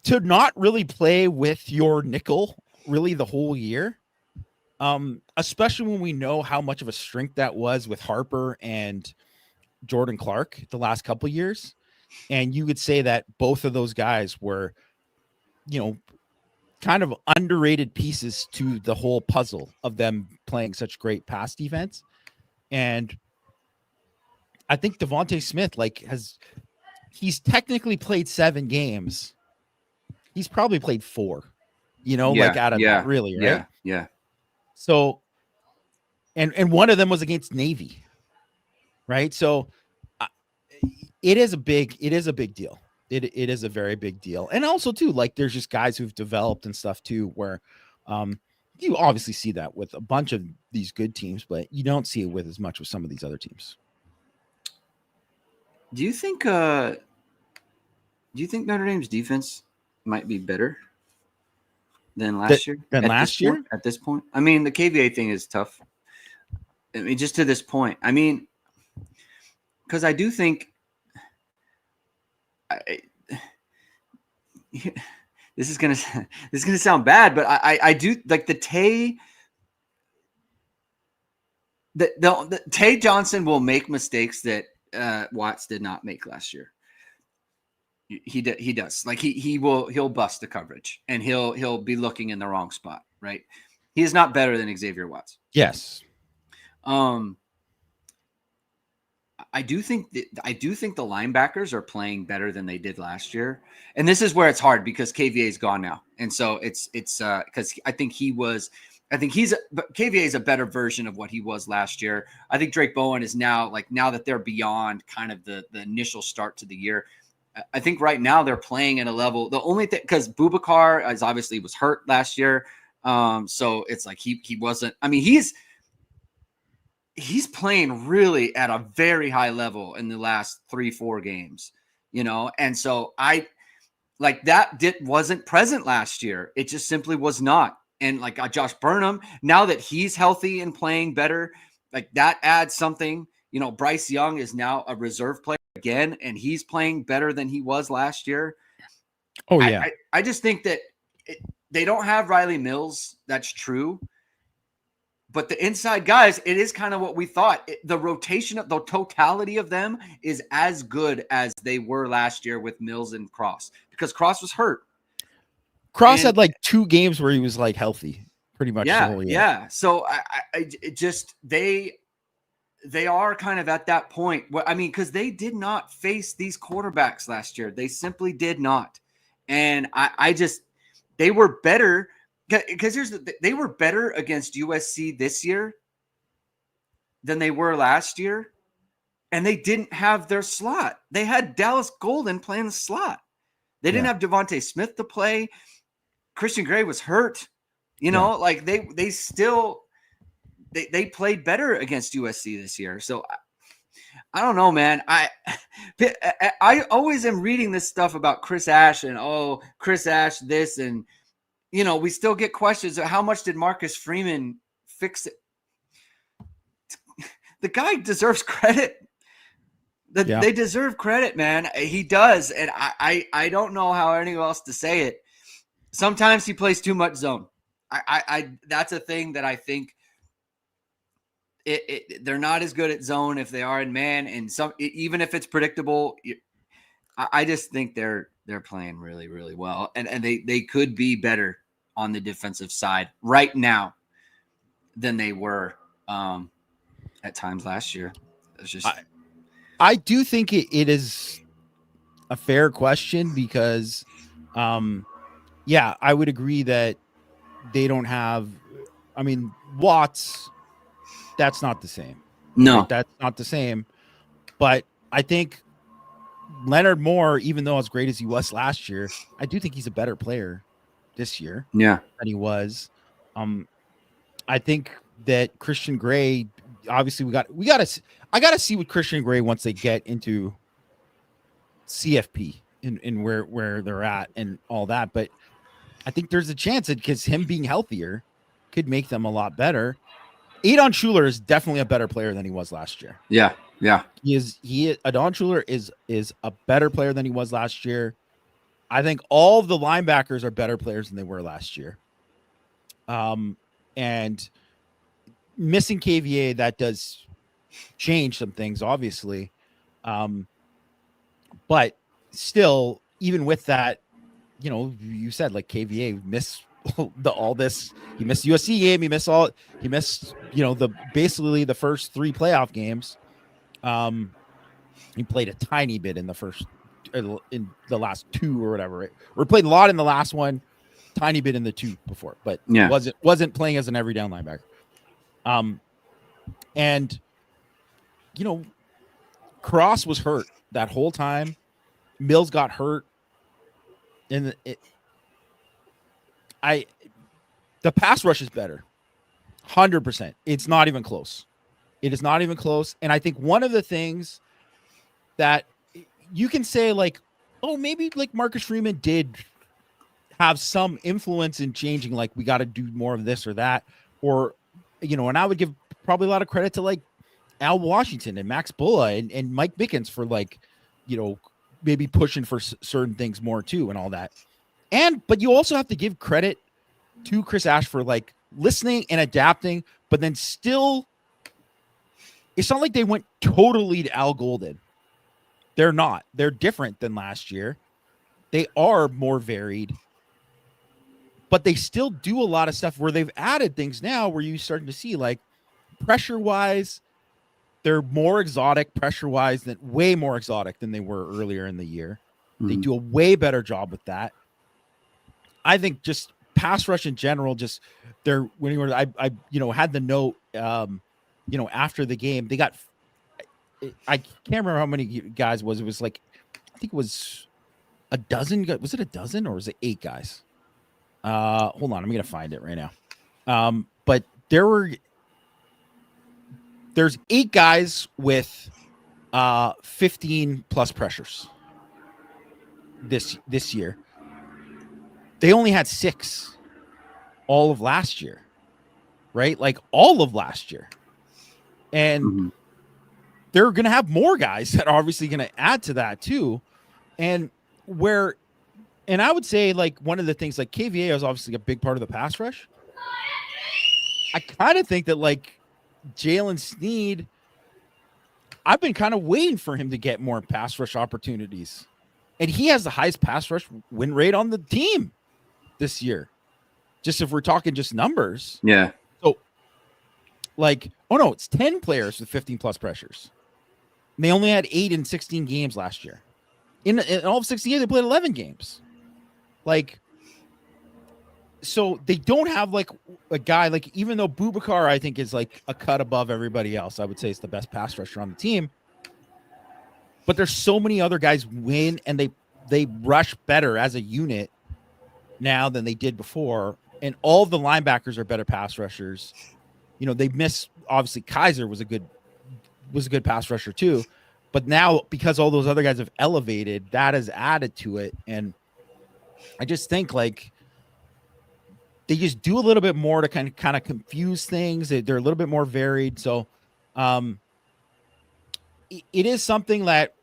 S2: to not really play with your nickel really the whole year, especially when we know how much of a strength that was with Harper and Jordan Clark the last couple of years. And you could say that both of those guys were, you know, kind of underrated pieces to the whole puzzle of them playing such great pass defense. And I think Devontae Smith, like, he's technically played 7 games. He's probably played 4, you know, like out of that, really, right?
S1: Yeah.
S2: So, and one of them was against Navy, right? So, it is a big deal. it is a very big deal. And also too, like there's just guys who've developed and stuff too, where you obviously see that with a bunch of these good teams, but you don't see it with as much with some of these other teams.
S1: Do you think Notre Dame's defense might be better than last year? At this point? I mean, the KVA thing is tough. I mean, just to this point. I mean, because I do think this is gonna sound bad, but I do like the Tay. The Tay Johnson will make mistakes that Watts did not make last year. He does. Like he'll bust the coverage and he'll be looking in the wrong spot, right? He is not better than Xavier Watts.
S2: Yes.
S1: I do think the linebackers are playing better than they did last year. And this is where it's hard because KVA is gone now. And so it's because KVA is a better version of what he was last year. I think Drake Bowen is now that they're beyond kind of the initial start to the year. I think right now they're playing at a level. The only thing, because Boubacar was hurt last year. So it's like he wasn't, I mean, he's playing really at a very high level in the last 3-4 games, And so wasn't present last year. It just simply was not. And like Josh Burnham, now that he's healthy and playing better, like that adds something. Bryce Young is now a reserve player again, and he's playing better than he was last year.
S2: Oh yeah.
S1: I just think that they don't have Riley Mills. That's true. But the inside guys, it is kind of what we thought. The rotation of the totality of them is as good as they were last year with Mills and Cross, because Cross was hurt.
S2: Cross had like 2 games where he was like healthy pretty much.
S1: Yeah. So they are kind of at that point. I mean, because they did not face these quarterbacks last year. They simply did not. And they were better. Because they were better against USC this year than they were last year, and they didn't have their slot. They had Dallas Golden playing the slot. They didn't have Devontae Smith to play. Christian Gray was hurt. Like they still played better against USC this year. So I don't know, man. I always am reading this stuff about Chris Ash and Chris Ash this and. We still get questions of how much did Marcus Freeman fix it? The guy deserves credit. They deserve credit, man. He does. And I don't know how anyone else to say it. Sometimes he plays too much zone. That's a thing that I think they're not as good at zone if they are in man. And even if it's predictable, I just think they're playing really, really well. And they could be better on the defensive side right now than they were at times last year. It's just
S2: I do think it is a fair question because I would agree that they don't have, I mean, Watts, that's not the same.
S1: No,
S2: right? That's not the same. But I think Leonard Moore, even though as great as he was last year, I do think he's a better player this year than he was. I think that Christian Gray, obviously I gotta see what Christian Gray once they get into CFP and where they're at and all that. But I think there's a chance that because him being healthier could make them a lot better. Adon Schuler is definitely a better player than he was last year.
S1: Yeah.
S2: Adon Schuler is a better player than he was last year. I think all of the linebackers are better players than they were last year. And missing KVA, that does change some things, obviously. But still, even with that, you said like KVA missed all this. He missed the USC game. He missed basically the first 3 playoff games. He played a tiny bit in the last 2 or whatever. Right? We played a lot in the last one, tiny bit in the 2 before, but wasn't playing as an every down linebacker. And Cross was hurt that whole time. Mills got hurt, and the pass rush is better, 100%. It's not even close. It is not even close. And I think one of the things that you can say, like, oh, maybe like Marcus Freeman did have some influence in changing, like, we got to do more of this or that, or, and I would give probably a lot of credit to like Al Washington and Max Bulla and Mike Bickens for like, maybe pushing for certain things more too and all that. But you also have to give credit to Chris Ash for like listening and adapting, but then still, it's not like they went totally to Al Golden. They're not. They're different than last year. They are more varied, but they still do a lot of stuff where they've added things now where you're starting to see, like, pressure-wise, they're more exotic pressure-wise, way more exotic than they were earlier in the year. Mm-hmm. They do a way better job with that. I think just pass rush in general, just they're winning. I had the note, after the game, they got, I can't remember how many guys it was. It was like, I think it was a dozen. Was it a dozen or was it 8 guys? Hold on, I'm gonna find it right now. But there's 8 guys with 15 plus pressures this year. They only had 6 all of last year, right? Like all of last year. And they're going to have more guys that are obviously going to add to that too. And I would say, like, one of the things, like, KVA is obviously a big part of the pass rush. I kind of think that, like, Jalen Sneed, I've been kind of waiting for him to get more pass rush opportunities. And he has the highest pass rush win rate on the team this year. Just if we're talking just numbers.
S1: Yeah.
S2: So, like, oh no, it's 10 players with 15 plus pressures. And they only had 8 in 16 games last year. In all of 16 years, they played 11 games. Like, so they don't have like a guy, like, even though Boubacar, I think, is like a cut above everybody else, I would say it's the best pass rusher on the team. But there's so many other guys win, and they rush better as a unit now than they did before. And all of the linebackers are better pass rushers. They miss, obviously Kaiser was a good pass rusher too. But now, because all those other guys have elevated, that has added to it. And I just think, like, they just do a little bit more to kind of confuse things. They're a little bit more varied. So it is something that,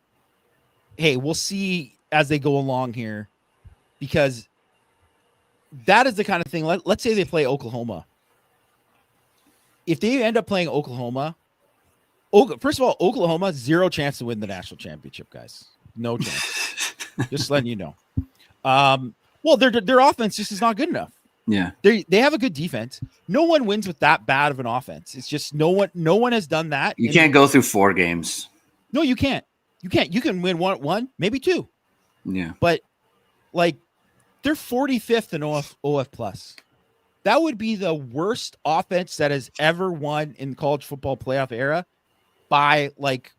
S2: hey, we'll see as they go along here, because that is the kind of thing. Let's say they play Oklahoma. If they end up playing Oklahoma, first of all, Oklahoma, 0 chance to win the national championship, guys. No chance. Just letting you know. Well, their offense just is not good enough.
S1: Yeah.
S2: They have a good defense. No one wins with that bad of an offense. It's just no one has done that.
S1: You can't go through 4 games.
S2: No, you can't. You can win one, maybe 2.
S1: Yeah.
S2: But, like, they're 45th in OF plus. That would be the worst offense that has ever won in college football playoff era by, like,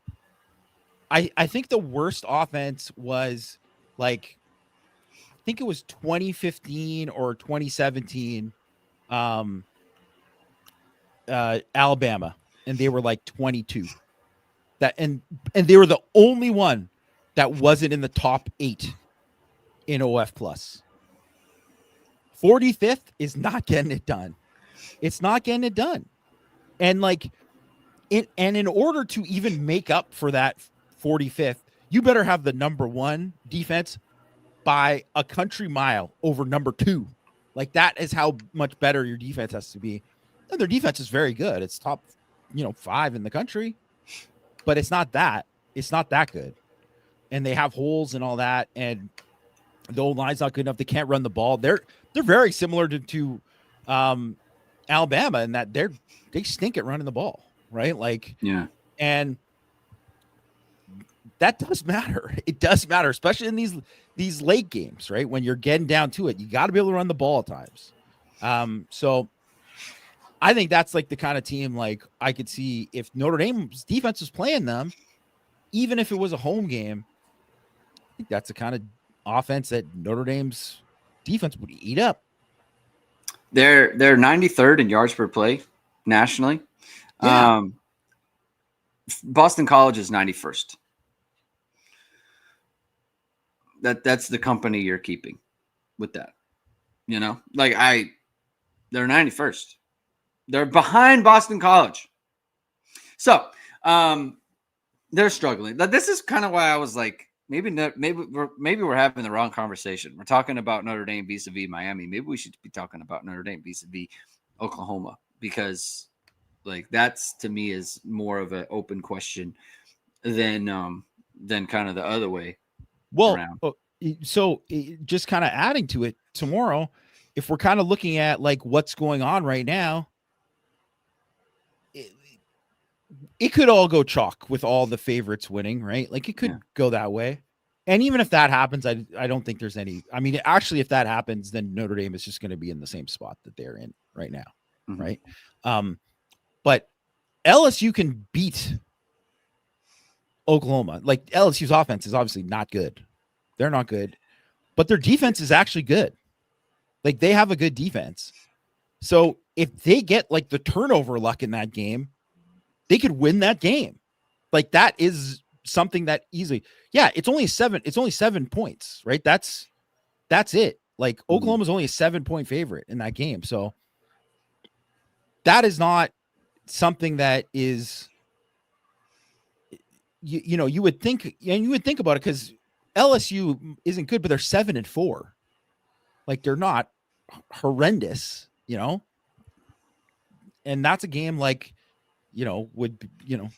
S2: I think the worst offense was, like, I think it was 2015 or 2017 Alabama, and they were like 22. And they were the only one that wasn't in the top 8 in OF plus. 45th is not getting it done. It's not getting it done. And, like, in order to even make up for that 45th, you better have the number 1 defense by a country mile over number 2. Like, that is how much better your defense has to be. And their defense is very good. It's top, 5 in the country, but it's not that. It's not that good. And they have holes and all that. And the old line's not good enough. They can't run the ball. They're very similar to Alabama in that they stink at running the ball, right? Like,
S1: yeah.
S2: And that does matter. It does matter, especially in these late games, right? When you're getting down to it, you got to be able to run the ball at times. So I think that's like the kind of team, like, I could see if Notre Dame's defense was playing them, even if it was a home game, think that's the kind of offense that Notre Dame's defense would eat up.
S1: They're 93rd in yards per play nationally.
S2: Yeah.
S1: Boston College is 91st. That's the company you're keeping with that. You know, like they're 91st. They're behind Boston College. So they're struggling. This is kind of why I was like, maybe we're having the wrong conversation. We're talking about Notre Dame vis-a-vis Miami. Maybe we should be talking about Notre Dame vis-a-vis Oklahoma, because like that's to me is more of an open question than kind of the other way around.
S2: So just kind of adding to it, tomorrow, if we're kind of looking at like what's going on right now, it could all go chalk with all the favorites winning, right? Like it could go that way. And even if that happens, I don't think there's any. I mean, actually, if that happens, then Notre Dame is just going to be in the same spot that they're in right now, right? But LSU can beat Oklahoma. Like LSU's offense is obviously not good. They're not good, but their defense is actually good. Like they have a good defense. So if they get like the turnover luck in that game, they could win that game. Like that is something that easily, it's only 7 points, right? That's it. Like Oklahoma's only a 7-point favorite in that game. So that is not something that is, you would think about it, because LSU isn't good, but they're 7-4. Like they're not horrendous, and that's a game like,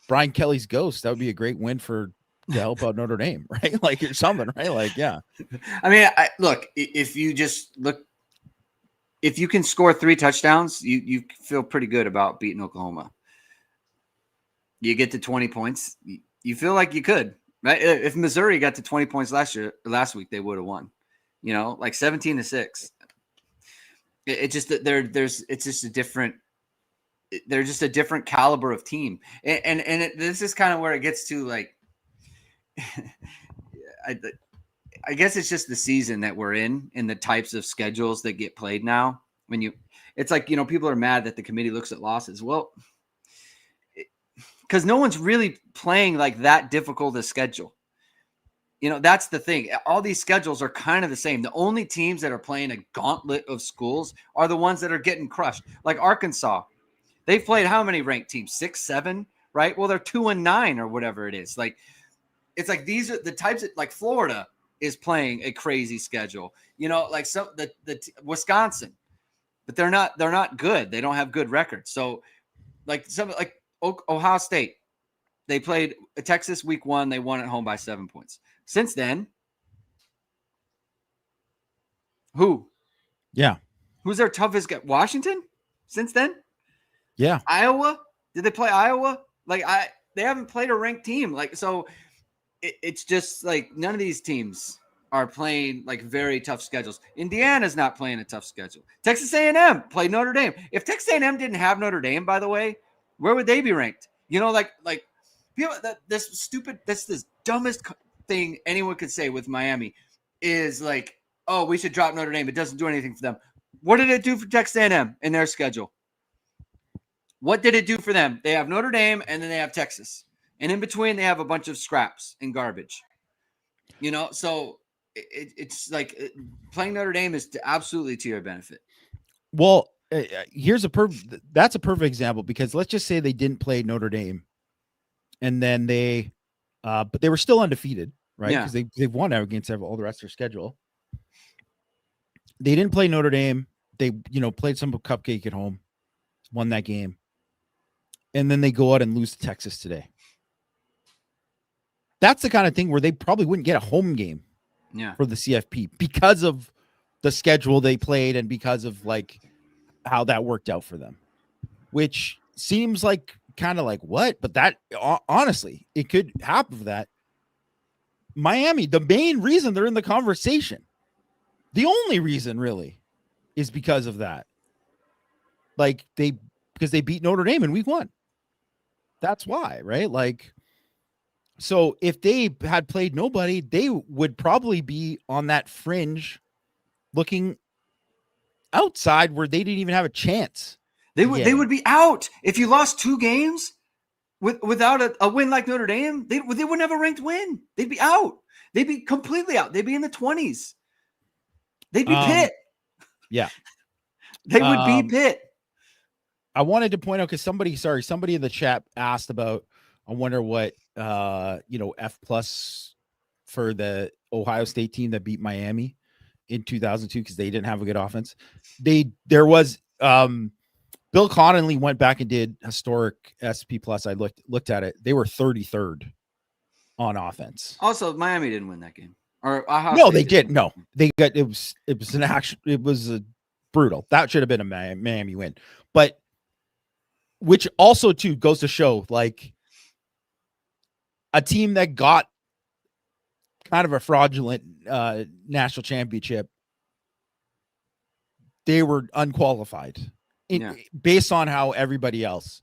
S2: Brian Kelly's ghost, that would be a great win to help out Notre Dame, right? Like or something, right? Like, yeah.
S1: I mean, look, if you can score 3 touchdowns, you feel pretty good about beating Oklahoma. You get to 20 points, you feel like you could, right? If Missouri got to 20 points last week, they would have won, like 17-6. It's just that it's just a different. They're just a different caliber of team, and this is kind of where it gets to like, I guess it's just the season that we're in and the types of schedules that get played now. It's like, people are mad that the committee looks at losses. Well, because no one's really playing like that difficult a schedule. That's the thing. All these schedules are kind of the same. The only teams that are playing a gauntlet of schools are the ones that are getting crushed, like Arkansas. They've played how many ranked teams? 6, 7, right? Well, they're 2-9 or whatever it is. Like, it's like these are the types of, like Florida is playing a crazy schedule. Like the Wisconsin, but they're not good. They don't have good records. So, like Ohio State, they played Texas week 1. They won at home by 7 points. Since then, who?
S2: Yeah.
S1: Who's their toughest guy? Washington? Since then?
S2: Yeah.
S1: Iowa? Did they play Iowa? Like they haven't played a ranked team. Like, so it's just like none of these teams are playing like very tough schedules. Indiana's not playing a tough schedule. Texas A&M played Notre Dame. If Texas A&M didn't have Notre Dame, by the way, where would they be ranked? Like people this dumbest thing anyone could say with Miami is like, oh, we should drop Notre Dame. It doesn't do anything for them. What did it do for Texas A&M in their schedule? What did it do for them? They have Notre Dame and then they have Texas. And in between, they have a bunch of scraps and garbage. So it's like playing Notre Dame is absolutely to your benefit.
S2: Well, that's a perfect example, because let's just say they didn't play Notre Dame and then but they were still undefeated, right? Because they've won against all the rest of their schedule. They didn't play Notre Dame. They, played some cupcake at home, won that game. And then they go out and lose to Texas today. That's the kind of thing where they probably wouldn't get a home game for the CFP because of the schedule they played and because of like how that worked out for them, which seems like kind of like what, but that honestly, it could happen for that. Miami, the main reason they're in the conversation, the only reason really, is because of that. Like because they beat Notre Dame in week 1. That's why, right? Like So if they had played nobody, they would probably be on that fringe looking outside where they didn't even have a chance.
S1: They would be out if you lost 2 games without a win like Notre Dame. They wouldn't have a ranked win. They'd be out. They'd be completely out. They'd be in the 20s. They'd be Pitt.
S2: Yeah.
S1: They would be Pitt.
S2: I wanted to point out because somebody in the chat asked about, I wonder what F plus for the Ohio State team that beat Miami in 2002 because they didn't have a good offense. There was Bill Connolly went back and did historic SP plus. I looked at it. They were 33rd on offense.
S1: Also, Miami didn't win that game. Or
S2: no, they did. No, they got it was an action. It was a brutal. That should have been a Miami win, but which also too goes to show like a team that got kind of a fraudulent national championship. They were unqualified based on how everybody else,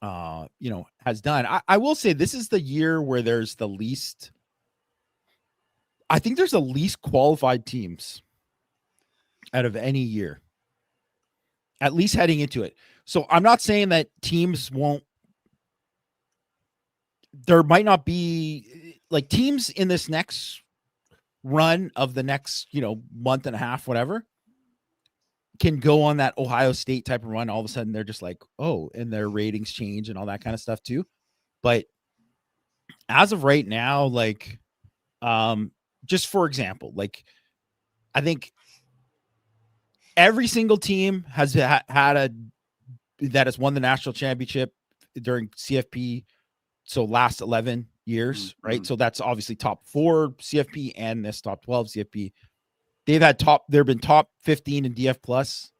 S2: has done. I will say this is the year where there's the least. I think there's the least qualified teams out of any year, at least heading into it. So I'm not saying that teams won't. There might not be like teams in this next run of the next, month and a half, whatever, can go on that Ohio State type of run. All of a sudden they're just like, oh, and their ratings change and all that kind of stuff too. But as of right now, like, just for example, like I think every single team has had that has won the national championship during CFP. So last 11 years, right? So that's obviously top 4 CFP and this top 12 CFP. They've been top 15 in DF plus,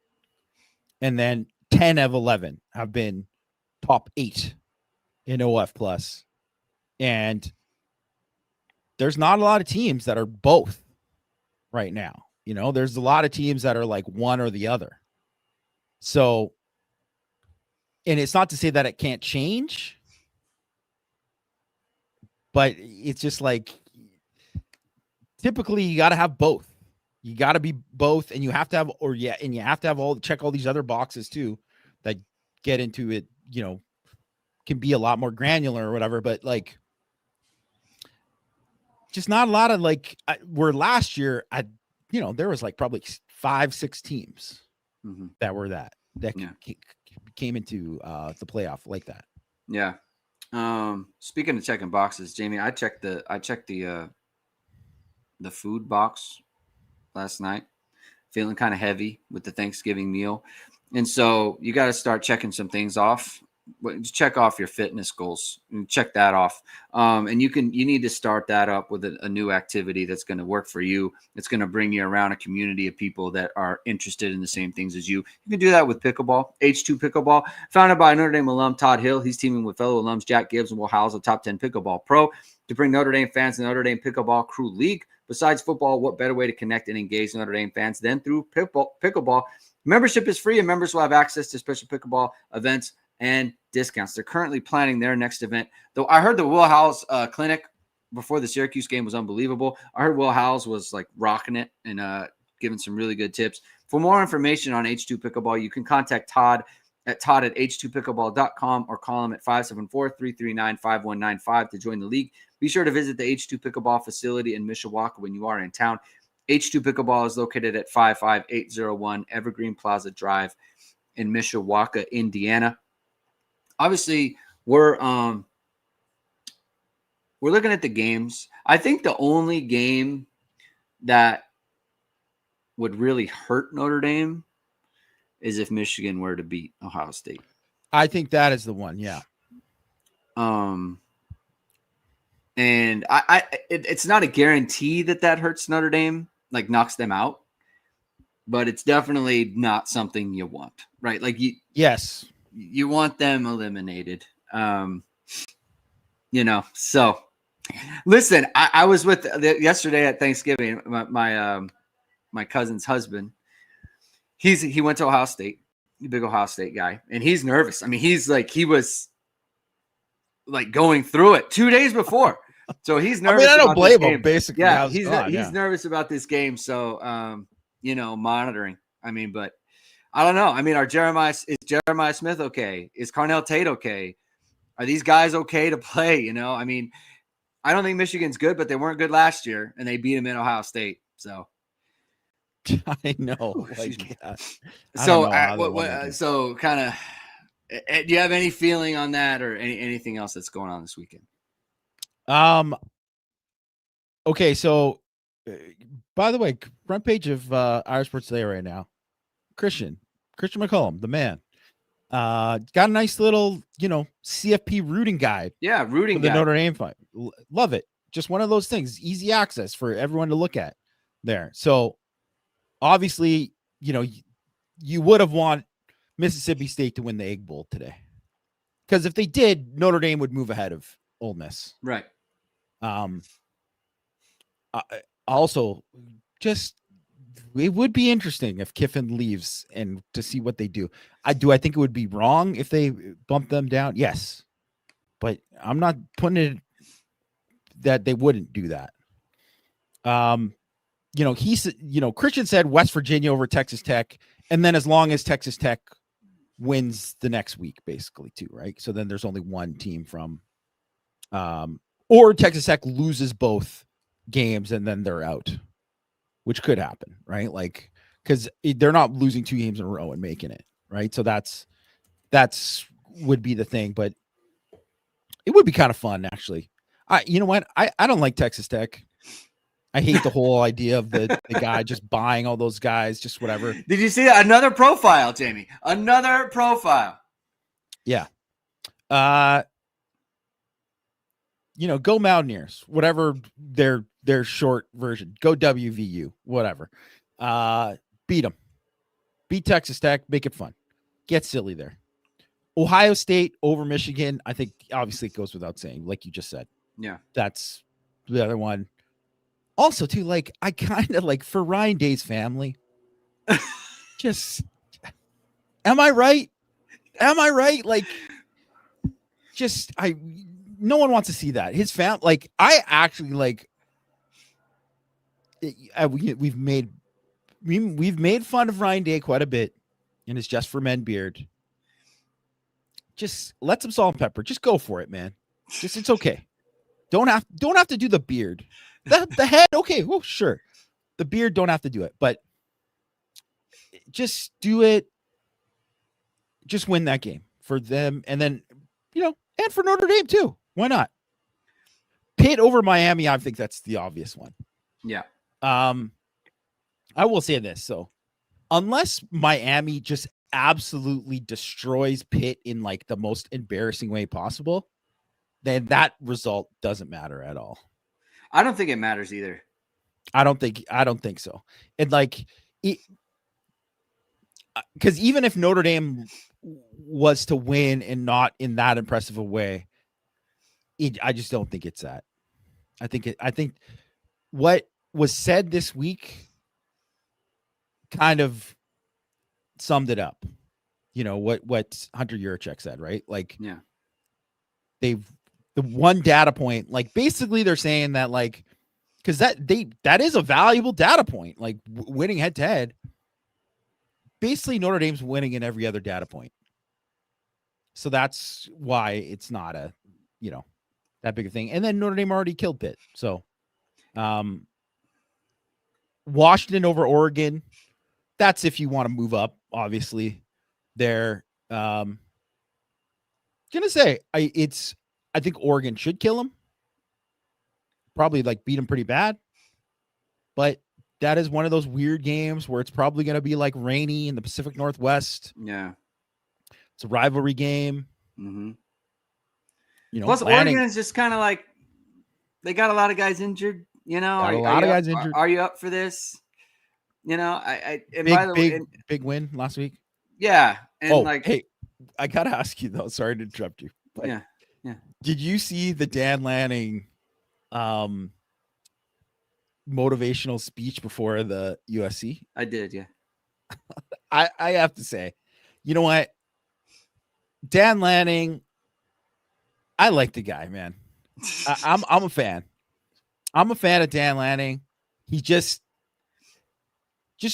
S2: and then 10 of 11 have been top 8 in OF plus. And there's not a lot of teams that are both right now. There's a lot of teams that are like one or the other. So, and it's not to say that it can't change, but it's just like typically you got to have both. You got to be both, and you have to have, and you have to have check all these other boxes too that get into it, can be a lot more granular or whatever, but like just not a lot of like where last year there was like probably 5-6 teams that were that came into the playoff like that.
S1: Yeah. Speaking of checking boxes, Jamie, I checked the food box last night, feeling kind of heavy with the Thanksgiving meal. And so you got to start checking some things off. Check off your fitness goals and check that off. And you need to start that up with a new activity that's going to work for you. It's going to bring you around a community of people that are interested in the same things as you. You can do that with pickleball. H2 Pickleball, founded by Notre Dame alum Todd Hill. He's teaming with fellow alums Jack Gibbs and Will Howes, a top 10 pickleball pro, to bring Notre Dame fans to the Notre Dame Pickleball Crew League. Besides football, what better way to connect and engage Notre Dame fans than through pickleball? Membership is free, and members will have access to special pickleball events and discounts. They're currently planning their next event. Though I heard the Will Howes clinic before the Syracuse game was unbelievable. I heard Will Howes was like rocking it and giving some really good tips. For more information on H2 Pickleball, you can contact Todd at h2pickleball.com or call him at 574-339-5195 to join the league. Be sure to visit the H2 Pickleball facility in Mishawaka when you are in town. H2 Pickleball is located at 55801 Evergreen Plaza Drive in Mishawaka, Indiana. Obviously, we're looking at the games. I think the only game that would really hurt Notre Dame is if Michigan were to beat Ohio State.
S2: I think that is the one, yeah.
S1: And it's not a guarantee that hurts Notre Dame, like knocks them out, but it's definitely not something you want, right? Like
S2: yes.
S1: You want them eliminated. So listen, I was with yesterday at Thanksgiving, my cousin's husband, he went to Ohio State, a big Ohio State guy, and he's nervous. I mean, he was like going through it 2 days before. So he's nervous.
S2: I don't
S1: about
S2: blame
S1: this
S2: him.
S1: game.
S2: Basically,
S1: Yeah, he's nervous about this game. So monitoring. I mean, but I don't know. I mean, is Jeremiah Smith okay? Is Carnell Tate okay? Are these guys okay to play? I mean, I don't think Michigan's good, but they weren't good last year, and they beat them in Ohio State. So
S2: I know.
S1: excuse me.
S2: So,
S1: so kind of. Do you have any feeling on that, or anything else that's going on this weekend?
S2: Okay, so by the way, front page of Irish Sports Today right now, Christian McCollum, the man, got a nice little CFP rooting guide.
S1: Yeah, rooting
S2: for the
S1: guide.
S2: Notre Dame fight. Love it. Just one of those things, easy access for everyone to look at there. So obviously, you would have wanted Mississippi State to win the Egg Bowl today, because if they did, Notre Dame would move ahead of Ole Miss.
S1: Right.
S2: Also, just it would be interesting if Kiffin leaves and to see what they do. I think it would be wrong if they bump them down. Yes, but I'm not putting it that they wouldn't do that. Christian said West Virginia over Texas Tech, and then as long as Texas Tech wins the next week, basically too, right? So then there's only one team from, or Texas Tech loses both games and then they're out, which could happen, right? Like, because they're not losing 2 games in a row and making it, right? So that's would be the thing, but it would be kind of fun, actually. You know what? I don't like Texas Tech. I hate the whole idea of the guy just buying all those guys, just whatever.
S1: Did you see that? Another profile, Jamie? Another profile.
S2: Yeah. Go Mountaineers, whatever their short version. Go WVU, whatever. Beat them. Beat Texas Tech. Make it fun. Get silly there. Ohio State over Michigan. I think obviously it goes without saying, like you just said.
S1: Yeah.
S2: That's the other one. Also, too, like, I kind of like for Ryan Day's family. Just, am I right? Like, just, no one wants to see that. His family, like, I actually like. We've made fun of Ryan Day quite a bit in his Just for Men beard. Just let some salt and pepper. Just go for it, man. Just, it's okay. Don't have to do the beard. The head, okay, well, sure. The beard, don't have to do it, but just do it. Just win that game for them, and then and for Notre Dame too. Why not? Pitt over Miami. I think that's the obvious one.
S1: Yeah.
S2: I will say this. So, unless Miami just absolutely destroys Pitt in like the most embarrassing way possible, then that result doesn't matter at all.
S1: I don't think it matters either.
S2: I don't think so. And like, because even if Notre Dame was to win and not in that impressive a way, I just don't think it's that. I think what was said this week kind of summed it up. What Hunter Yurachek said, right? Like,
S1: yeah,
S2: the one data point, like basically they're saying that like, because that is a valuable data point, like winning head to head. Basically, Notre Dame's winning in every other data point, so that's why it's not a that big a thing. And then Notre Dame already killed Pitt, so Washington over Oregon. That's if you want to move up, obviously. They're gonna say I think Oregon should kill him. Probably like beat him pretty bad. But that is one of those weird games where it's probably going to be like rainy in the Pacific Northwest.
S1: Yeah.
S2: It's a rivalry game.
S1: Mm-hmm. Plus, Oregon is just kind of like, they got a lot of guys injured. Are you up for this?
S2: Big win last week.
S1: Yeah. And
S2: hey, I got to ask you though. Sorry to interrupt you. But
S1: yeah.
S2: Did you see the Dan Lanning motivational speech before the USC?
S1: I did, yeah.
S2: I have to say, you know what? Dan Lanning I like the guy, man. I'm a fan. I'm a fan of Dan Lanning. He just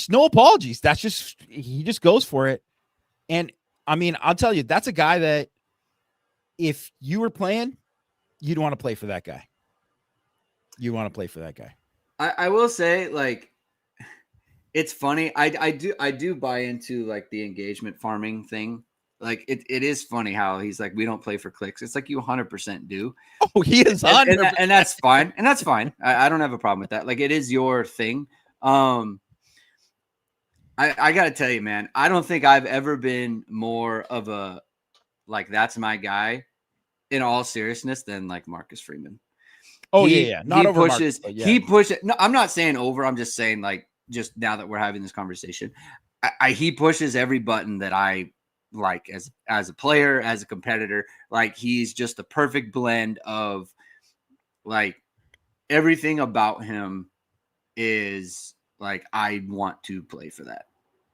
S2: no apologies. He just goes for it. And I mean, I'll tell you, that's a guy that if you were playing, you'd want to play for that guy. You want to play for that guy.
S1: I will say, like, it's funny. I do buy into like the engagement farming thing. Like it is funny how he's like, we don't play for clicks. It's like you 100% do.
S2: Oh, he is
S1: 100%. And that's fine. And that's fine. I don't have a problem with that. Like it is your thing. I got to tell you, man, I don't think I've ever been more of a, like, that's my guy in all seriousness than like Marcus Freeman.
S2: Oh, yeah. Not over
S1: pushes.
S2: Marcus, yeah.
S1: He pushes. No, I'm not saying over. I'm just saying, like, just now that we're having this conversation, he pushes every button that I like as a player, as a competitor. Like, he's just the perfect blend of, like, everything about him is like, I want to play for that,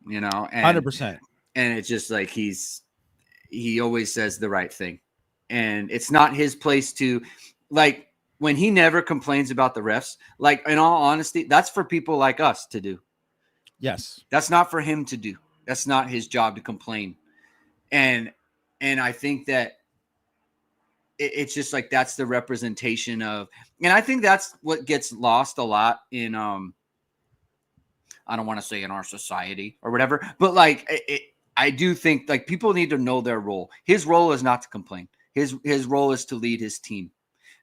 S1: you know, and
S2: 100%.
S1: And it's just like he always says the right thing, and it's not his place to, like, when he never complains about the refs, like, in all honesty, that's for people like us to do.
S2: Yes.
S1: That's not for him to do. That's not his job to complain. And I think that it's just like, that's the representation of, and I think that's what gets lost a lot in, I don't want to say in our society or whatever, but like, I do think like people need to know their role. His role is not to complain. His role is to lead his team.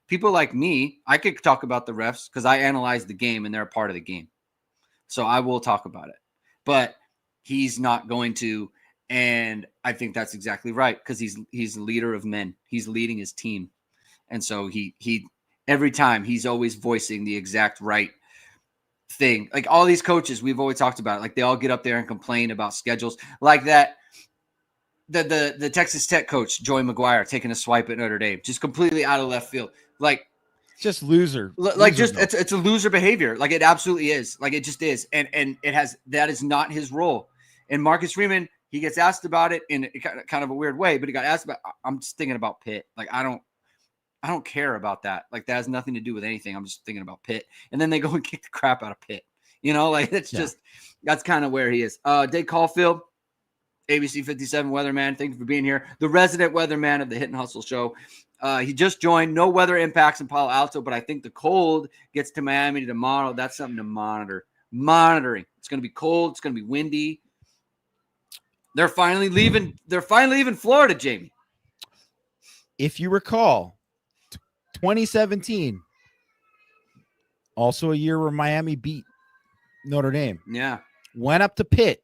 S1: People like me, I could talk about the refs because I analyze the game and they're a part of the game. So I will talk about it. But he's not going to, and I think that's exactly right, because he's the leader of men. He's leading his team. And so he every time he's always voicing the exact right thing. Like all these coaches, we've always talked about it, like they all get up there and complain about schedules like that. The Texas Tech coach, Joey McGuire, taking a swipe at Notre Dame, just completely out of left field. Like,
S2: just loser.
S1: Like, just it's a loser behavior. Like, it absolutely is. Like, it just is. And it has, that is not his role. And Marcus Freeman, he gets asked about it in kind of a weird way, but he got asked about, I'm just thinking about Pitt. Like, I don't care about that. Like, that has nothing to do with anything. I'm just thinking about Pitt. And then they go and kick the crap out of Pitt. You know, like, it's just, that's kind of where he is. Dave Caulfield, ABC 57 weatherman, thank you for being here. The resident weatherman of the Hit and Hustle show. He just joined. No weather impacts in Palo Alto, but I think the cold gets to Miami tomorrow. That's something to monitor. Monitoring. It's going to be cold. It's going to be windy. They're finally leaving Florida, Jamie.
S2: If you recall, 2017, also a year where Miami beat Notre Dame.
S1: Yeah.
S2: Went up to Pitt.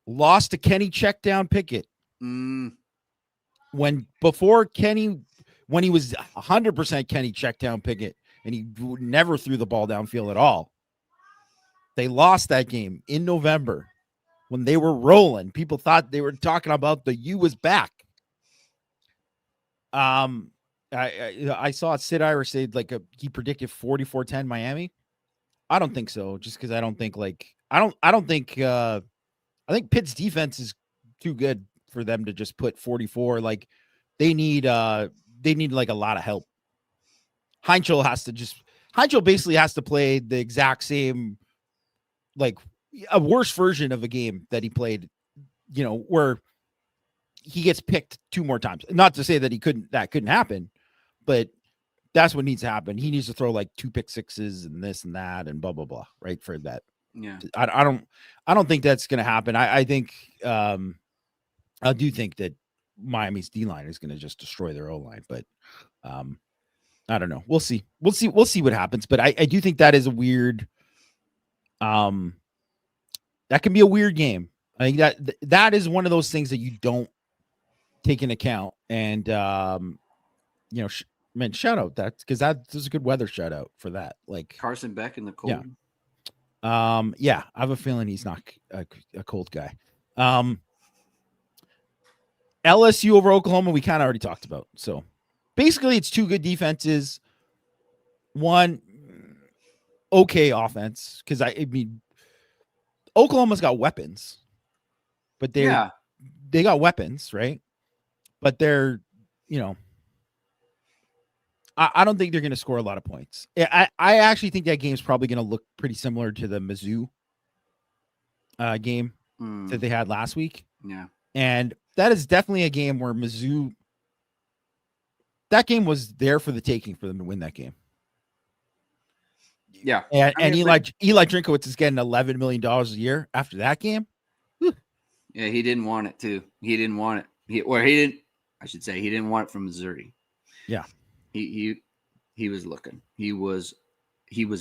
S2: Lost to Kenny Checkdown Pickett. When he was 100% Kenny Checkdown Pickett, and he never threw the ball downfield at all. They lost that game in November when they were rolling. People thought they were talking about the U was back. I saw Sid Irish say he predicted 44-10 Miami. I don't think so, just because I don't think I think Pitt's defense is too good for them to just put 44. Like they need like a lot of help. Heinzel basically has to play the exact same, like a worse version of a game that he played, you know, where he gets picked 2 more times. Not to say that that couldn't happen, but that's what needs to happen. He needs to throw like 2 pick sixes and this and that and blah, blah, blah. Right. For that.
S1: Yeah.
S2: I don't think that's going to happen. I think, I do think that Miami's D-line is going to just destroy their O-line, but, I don't know. We'll see what happens. But I do think that is a weird, that can be a weird game. I think that is one of those things that you don't take into account. And, you know, man, shout out because that's a good weather shout out for that. Like
S1: Carson Beck in the cold.
S2: Yeah. Yeah, I have a feeling he's not a cold guy. LSU over Oklahoma, we kind of already talked about. So basically it's 2 good defenses, 1 okay offense. Because I mean, Oklahoma's got weapons, but they got weapons, right? But they're you know, I don't think they're going to score a lot of points. I actually think that game's probably going to look pretty similar to the Mizzou game that they had last week.
S1: Yeah.
S2: And that is definitely a game where Mizzou, that game was there for the taking for them to win that game.
S1: Yeah.
S2: And Eli Drinkowitz is getting $11 million a year after that game. Whew.
S1: Yeah, he didn't want it too. He didn't want it. He didn't want it from Missouri.
S2: Yeah.
S1: He was looking. He was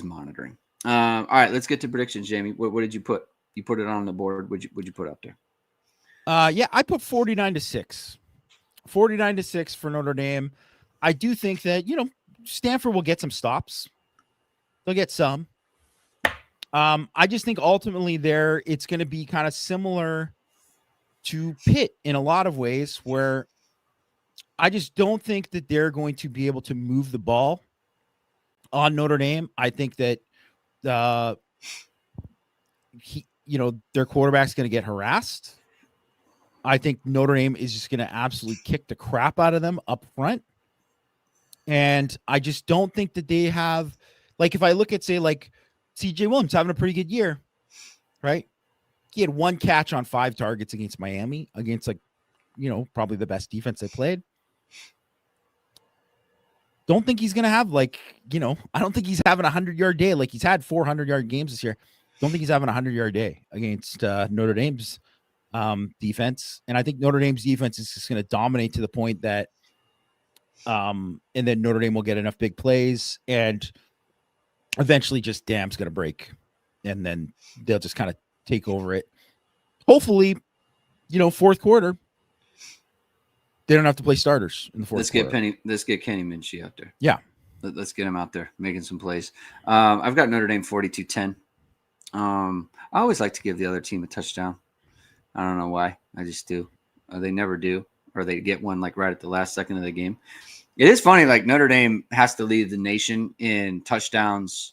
S1: monitoring. All right, let's get to predictions, Jamie. What did you put? You put it on the board. Would you put up there?
S2: Yeah, I put 49-6. 49-6 for Notre Dame. I do think that, Stanford will get some stops. They'll get some. I just think ultimately it's going to be kind of similar to Pitt in a lot of ways, where I just don't think that they're going to be able to move the ball on Notre Dame. I think that their quarterback's going to get harassed. I think Notre Dame is just going to absolutely kick the crap out of them up front. And I just don't think that they have, like, if I look at, say, like CJ Williams having a pretty good year, right? He had 1 catch on 5 targets against Miami, against, like, probably the best defense they played. Don't think he's going to have, I don't think he's having a 100-yard day. Like, he's had 400-yard games this year. Don't think he's having a 100-yard day against Notre Dame's defense. And I think Notre Dame's defense is just going to dominate to the point that and then Notre Dame will get enough big plays, and eventually just dam's going to break, and then they'll just kind of take over it. Hopefully, fourth quarter, they don't have to play starters in the fourth quarter.
S1: Let's get Kenny Minchie out there.
S2: Yeah.
S1: Let's get him out there making some plays. I've got Notre Dame 42-10. I always like to give the other team a touchdown. I don't know why. I just do. They never do, or they get one like right at the last second of the game. It is funny, like Notre Dame has to lead the nation in touchdowns,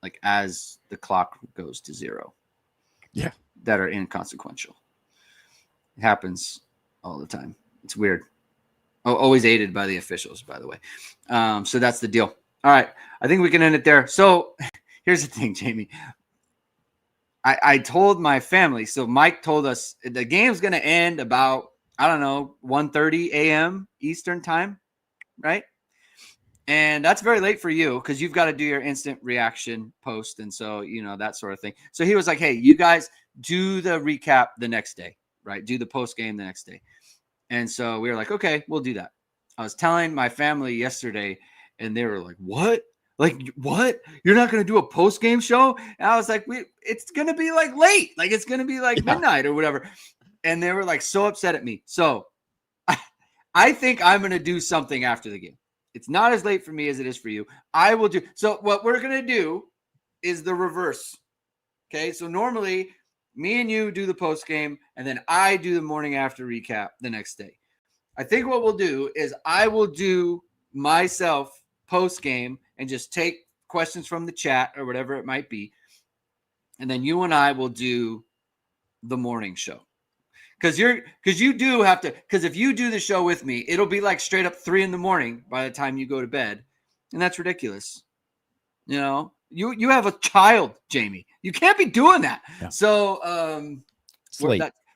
S1: like as the clock goes to 0.
S2: Yeah.
S1: That are inconsequential. It happens all the time. It's weird. Oh, always aided by the officials, by the way. So that's the deal. All right. I think we can end it there. So here's the thing, Jamie. I told my family, so Mike told us the game's going to end about, 1:30 a.m. Eastern time, right? And that's very late for you because you've got to do your instant reaction post. And so, that sort of thing. So he was like, hey, you guys do the recap the next day, right? Do the post game the next day. And so we were like, okay, we'll do that. I was telling my family yesterday and they were like, what? Like, what? You're not going to do a post game show? And I was like, it's going to be like late. Like, it's going to be like midnight or whatever. And they were like so upset at me. So I think I'm going to do something after the game. It's not as late for me as it is for you. I will do. So what we're going to do is the reverse. Okay. So normally me and you do the post game and then I do the morning after recap the next day. I think what we'll do is I will do myself post game and just take questions from the chat or whatever it might be. And then you and I will do the morning show. Because you do have to, because if you do the show with me, it'll be like straight up 3 a.m. by the time you go to bed. And that's ridiculous. You have a child, Jamie. You can't be doing that. Yeah. So, so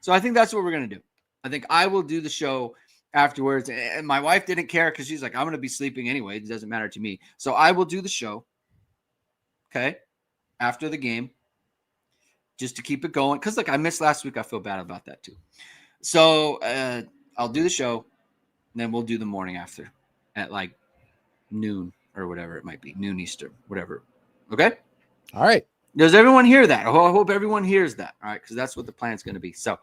S1: I think that's what we're going to do. I think I will do the show afterwards. And my wife didn't care because she's like, I'm going to be sleeping anyway. It doesn't matter to me. So I will do the show. Okay. After the game. Just to keep it going. Because, I missed last week. I feel bad about that, too. So, I'll do the show. And then we'll do the morning after. At, noon or whatever it might be. Noon Eastern. Whatever. Okay?
S2: All right.
S1: Does everyone hear that? I hope everyone hears that. All right? Because that's what the plan's going to be. So,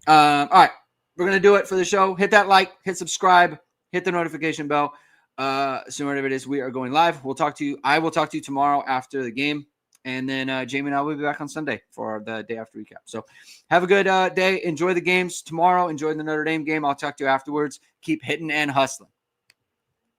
S1: all right. We're going to do it for the show. Hit that like. Hit subscribe. Hit the notification bell. So whatever it is, we are going live. We'll talk to you. I will talk to you tomorrow after the game. And then Jamie and I will be back on Sunday for the day after recap. So have a good day. Enjoy the games tomorrow. Enjoy the Notre Dame game. I'll talk to you afterwards. Keep hitting and hustling.